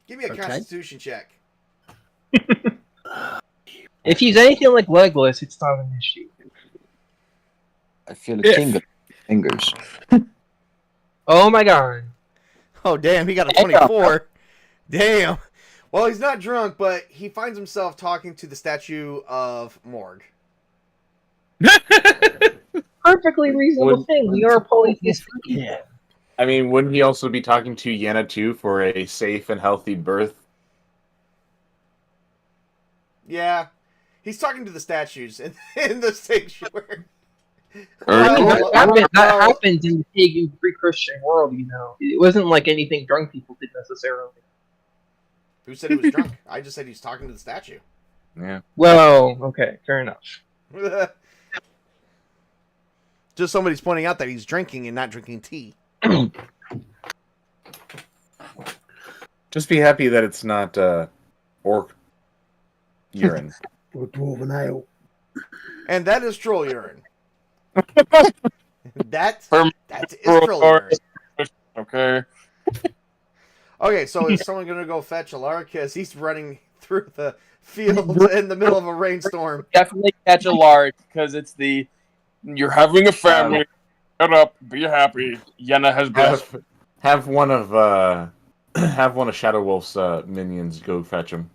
Give me a Okay. Constitution check. If he's anything like Legolas, it's not an issue. I feel a tingle in my fingers. Oh my god. Oh damn, he got a 24. Damn. Well, he's not drunk, but he finds himself talking to the statue of Morg. Perfectly reasonable thing. We are polytheistic. Yeah. I mean, wouldn't he also be talking to Yenna too for a safe and healthy birth? Yeah, he's talking to the statues in the sanctuary. I mean, that happened in the pagan pre-Christian world, you know. It wasn't like anything drunk people did necessarily. Who said he was drunk? I just said he's talking to the statue. Yeah. Well, okay, fair enough. Just somebody's pointing out that he's drinking and not drinking tea. Just be happy that it's not orc urine. Or dwarven ale. And that is troll urine. That is troll urine. Okay. Okay, so is someone going to go fetch Alark? Because he's running through the fields in the middle of a rainstorm. Definitely catch a large because it's you're having a family. Shut up, be happy. Yenna has blessed. Have one of Shadow Wolf's minions go fetch him.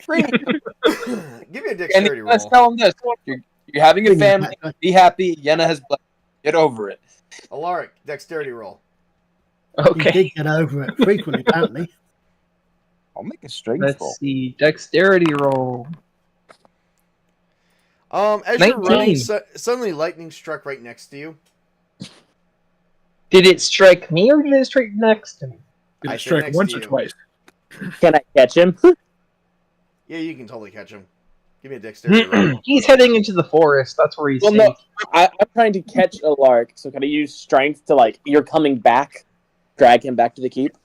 Give me a dexterity roll. Let's tell him this: you're having a family. Be happy. Yenna has blessed. Get over it. Alaric, dexterity roll. Okay. He did get over it frequently, apparently. I'll make a strength Let's roll. see. Dexterity roll. As 19. you're running, suddenly lightning struck right next to you. Did it strike me or did it strike next to me? Did I it said strike next once to or you. twice? Can I catch him? Yeah, you can totally catch him. Give me a dexterity roll. He's heading into the forest. That's where he's Well, safe. no, I'm trying to catch a lark, so can I use strength to, you're coming back, drag him back to the keep?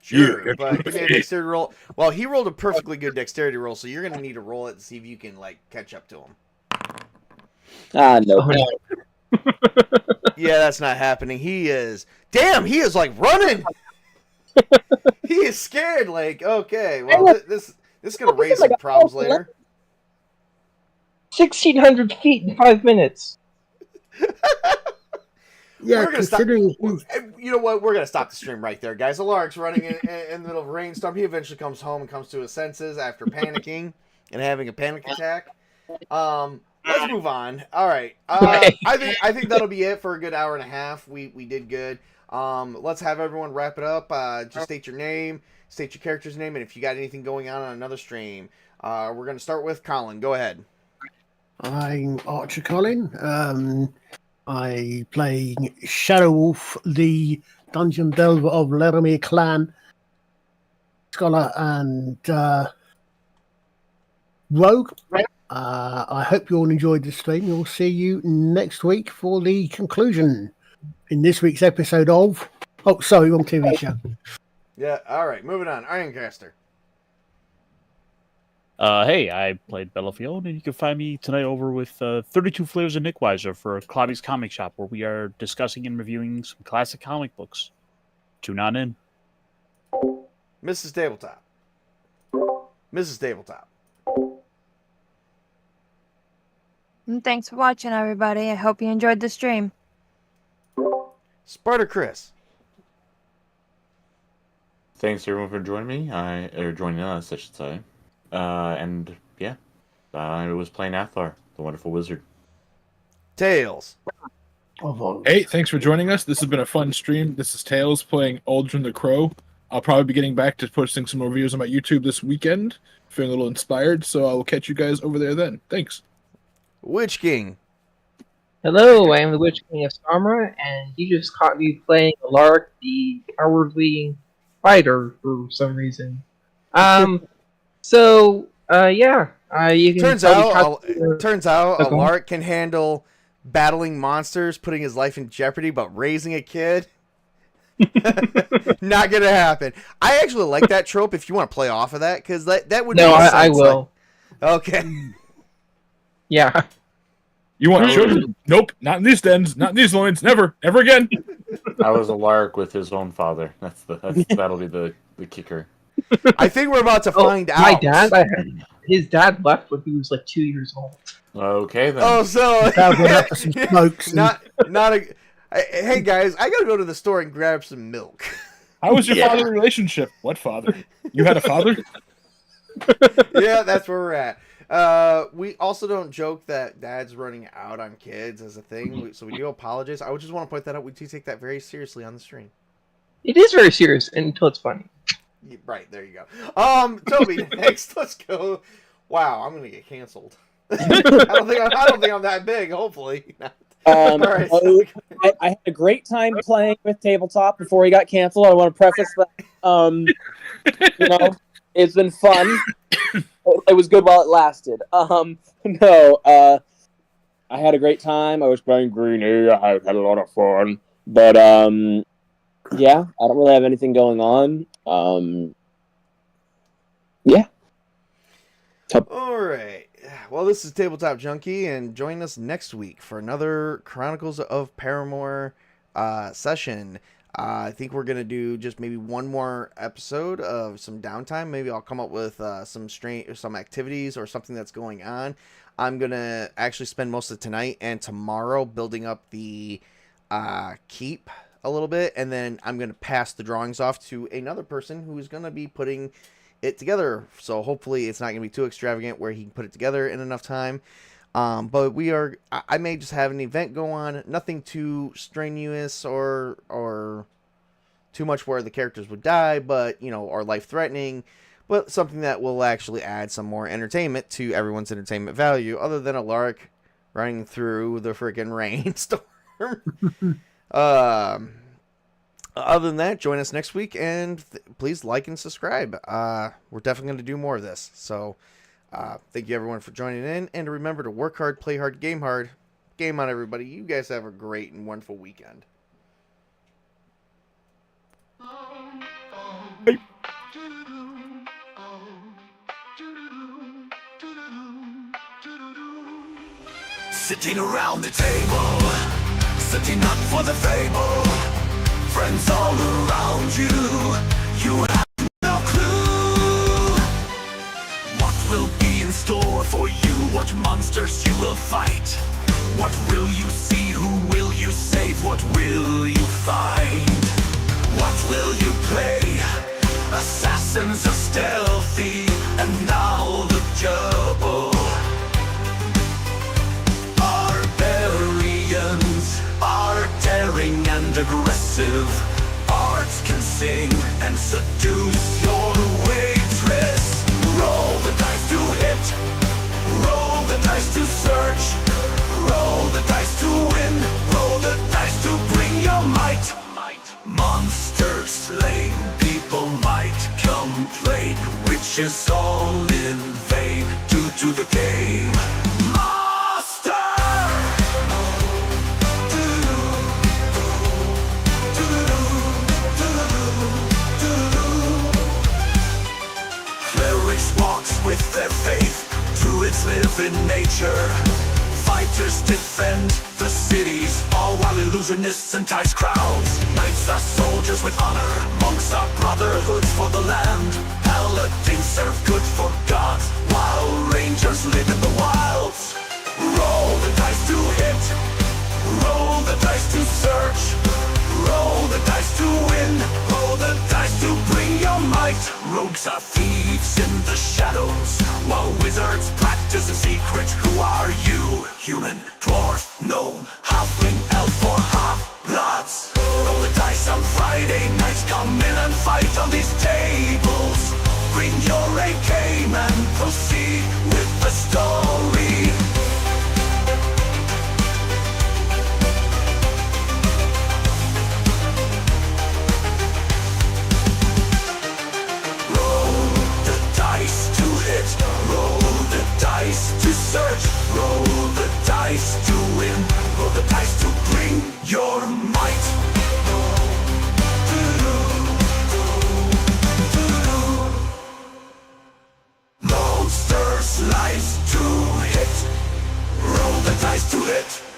Sure, Yeah. but give me a dexterity roll. Well, he rolled a perfectly good dexterity roll, so you're going to need to roll it to see if you can, catch up to him. No. Oh, no. Yeah, that's not happening. He is... Damn, he is, running! He is scared, okay, well, this is going to raise some problems later. 1,600 feet in 5 minutes. Yeah, We're gonna considering You know what? We're going to stop the stream right there, guys. Alaric's running in the middle of a rainstorm. He eventually comes home and comes to his senses after panicking and having a panic attack. Let's move on. All right. I think that'll be it for a good hour and a half. We did good. Let's have everyone wrap it up. Just state your name, state your character's name, and if you got anything going on another stream. We're going to start with Colin. Go ahead. I'm ArcherColin. I play Shadow Wolf, the Dungeon Delver of Laramie Clan, Scholar and Rogue. I hope you all enjoyed the stream. We'll see you next week for the conclusion in this week's episode of... Oh, sorry, wrong TV show. Yeah, all right. Moving on. Ironcaster. Hey, I played Bellafield, and you can find me tonight over with 32 Flavors of Nick Weiser for Cloudy's Comic Shop, where we are discussing and reviewing some classic comic books. Tune on in. Mrs. Tabletop. Mrs. Tabletop. And thanks for watching, everybody. I hope you enjoyed the stream. Sparta Chris. Thanks everyone for joining me. Or joining us, I should say. And yeah, I was playing Athlar, the Wonderful Wizard. Tails. Hey, thanks for joining us. This has been a fun stream. This is Tails playing Aldrin the Crow. I'll probably be getting back to posting some more videos on my YouTube this weekend. Feeling a little inspired, so I will catch you guys over there then. Thanks. Witch King. Hello, I am the Witch King of Samra, and you just caught me playing Lark, the cowardly fighter, for some reason. You can Turns out Okay. Lark can handle battling monsters, putting his life in jeopardy, but raising a kid, not gonna happen. I actually like that trope. If you want to play off of that, because that would No, make I sense, will. like- okay. Yeah. You want children? Nope, not in these dens, not in these loins, never again. I was a lark with his own father. That'll be the kicker. I think we're about to find out. My dad, his dad left when he was like 2 years old. Okay then. Oh, so Dad went out for some smokes. not a. Hey guys, I gotta go to the store and grab some milk. How was your father relationship? What father? You had a father? Yeah, that's where we're at. We also don't joke that dad's running out on kids as a thing, so we do apologize. I would just want to point that out. We do take that very seriously on the stream. It is very serious until it's funny. Yeah, right, there you go. Tobey, next, let's go. Wow, I'm gonna get canceled. I don't think I'm that big. Hopefully. All right, I had a great time playing with Tabletop before he got canceled. I want to preface that. It's been fun. It was good while it lasted. I had a great time. I was playing Greenie. I had a lot of fun. But yeah, I don't really have anything going on. Yeah. All right. Well, this is Tabletop Junkie, and join us next week for another Chronicles of Paramoor session. I think we're going to do just maybe one more episode of some downtime. Maybe I'll come up with some activities or something that's going on. I'm going to actually spend most of tonight and tomorrow building up the keep a little bit, and then I'm going to pass the drawings off to another person who's going to be putting it together. So hopefully it's not going to be too extravagant where he can put it together in enough time. But I may just have an event go on, nothing too strenuous or too much where the characters would die, but, or life-threatening, but something that will actually add some more entertainment to everyone's entertainment value, other than a lark running through the freaking rainstorm. Other than that, join us next week, and please like and subscribe. We're definitely going to do more of this, so thank you everyone for joining in, and remember to work hard, play hard, game hard. Game on, everybody. You guys have a great and wonderful weekend. Sitting around the table, sitting up for the fable. Friends all around you, you have no clue what will be in store for you, what monsters you will fight. What will you see, who will you save, what will you find? What will you play? Assassins are stealthy, and now the jubble. Barbarians are daring and aggressive. Arts can sing and seduce your waitress. Roll the dice to hit, roll the dice to search, roll the dice to win, roll the dice to bring your might. Monsters slain, people might complain, which is all in vain due to the game. With their faith, druids live in nature. Fighters defend the cities, all while illusionists entice crowds. Knights are soldiers with honor, monks are brotherhoods for the land. Paladins serve good for gods, while rangers live in the wilds. Roll the dice to hit, roll the dice to search, roll the dice to win, roll the dice to bring your might. Rogues are thieves in the shadows, while wizards practice in secret. Who are you? Human, dwarf, gnome, halfling, elf, or lots. Roll the dice on Friday nights. Come in and fight on these tables. Bring your A game and proceed with the story. Roll the dice to hit. Roll the dice to search. Roll the dice to win. Roll the dice to bring your might. Monsters' lives to hit. Roll the dice to hit.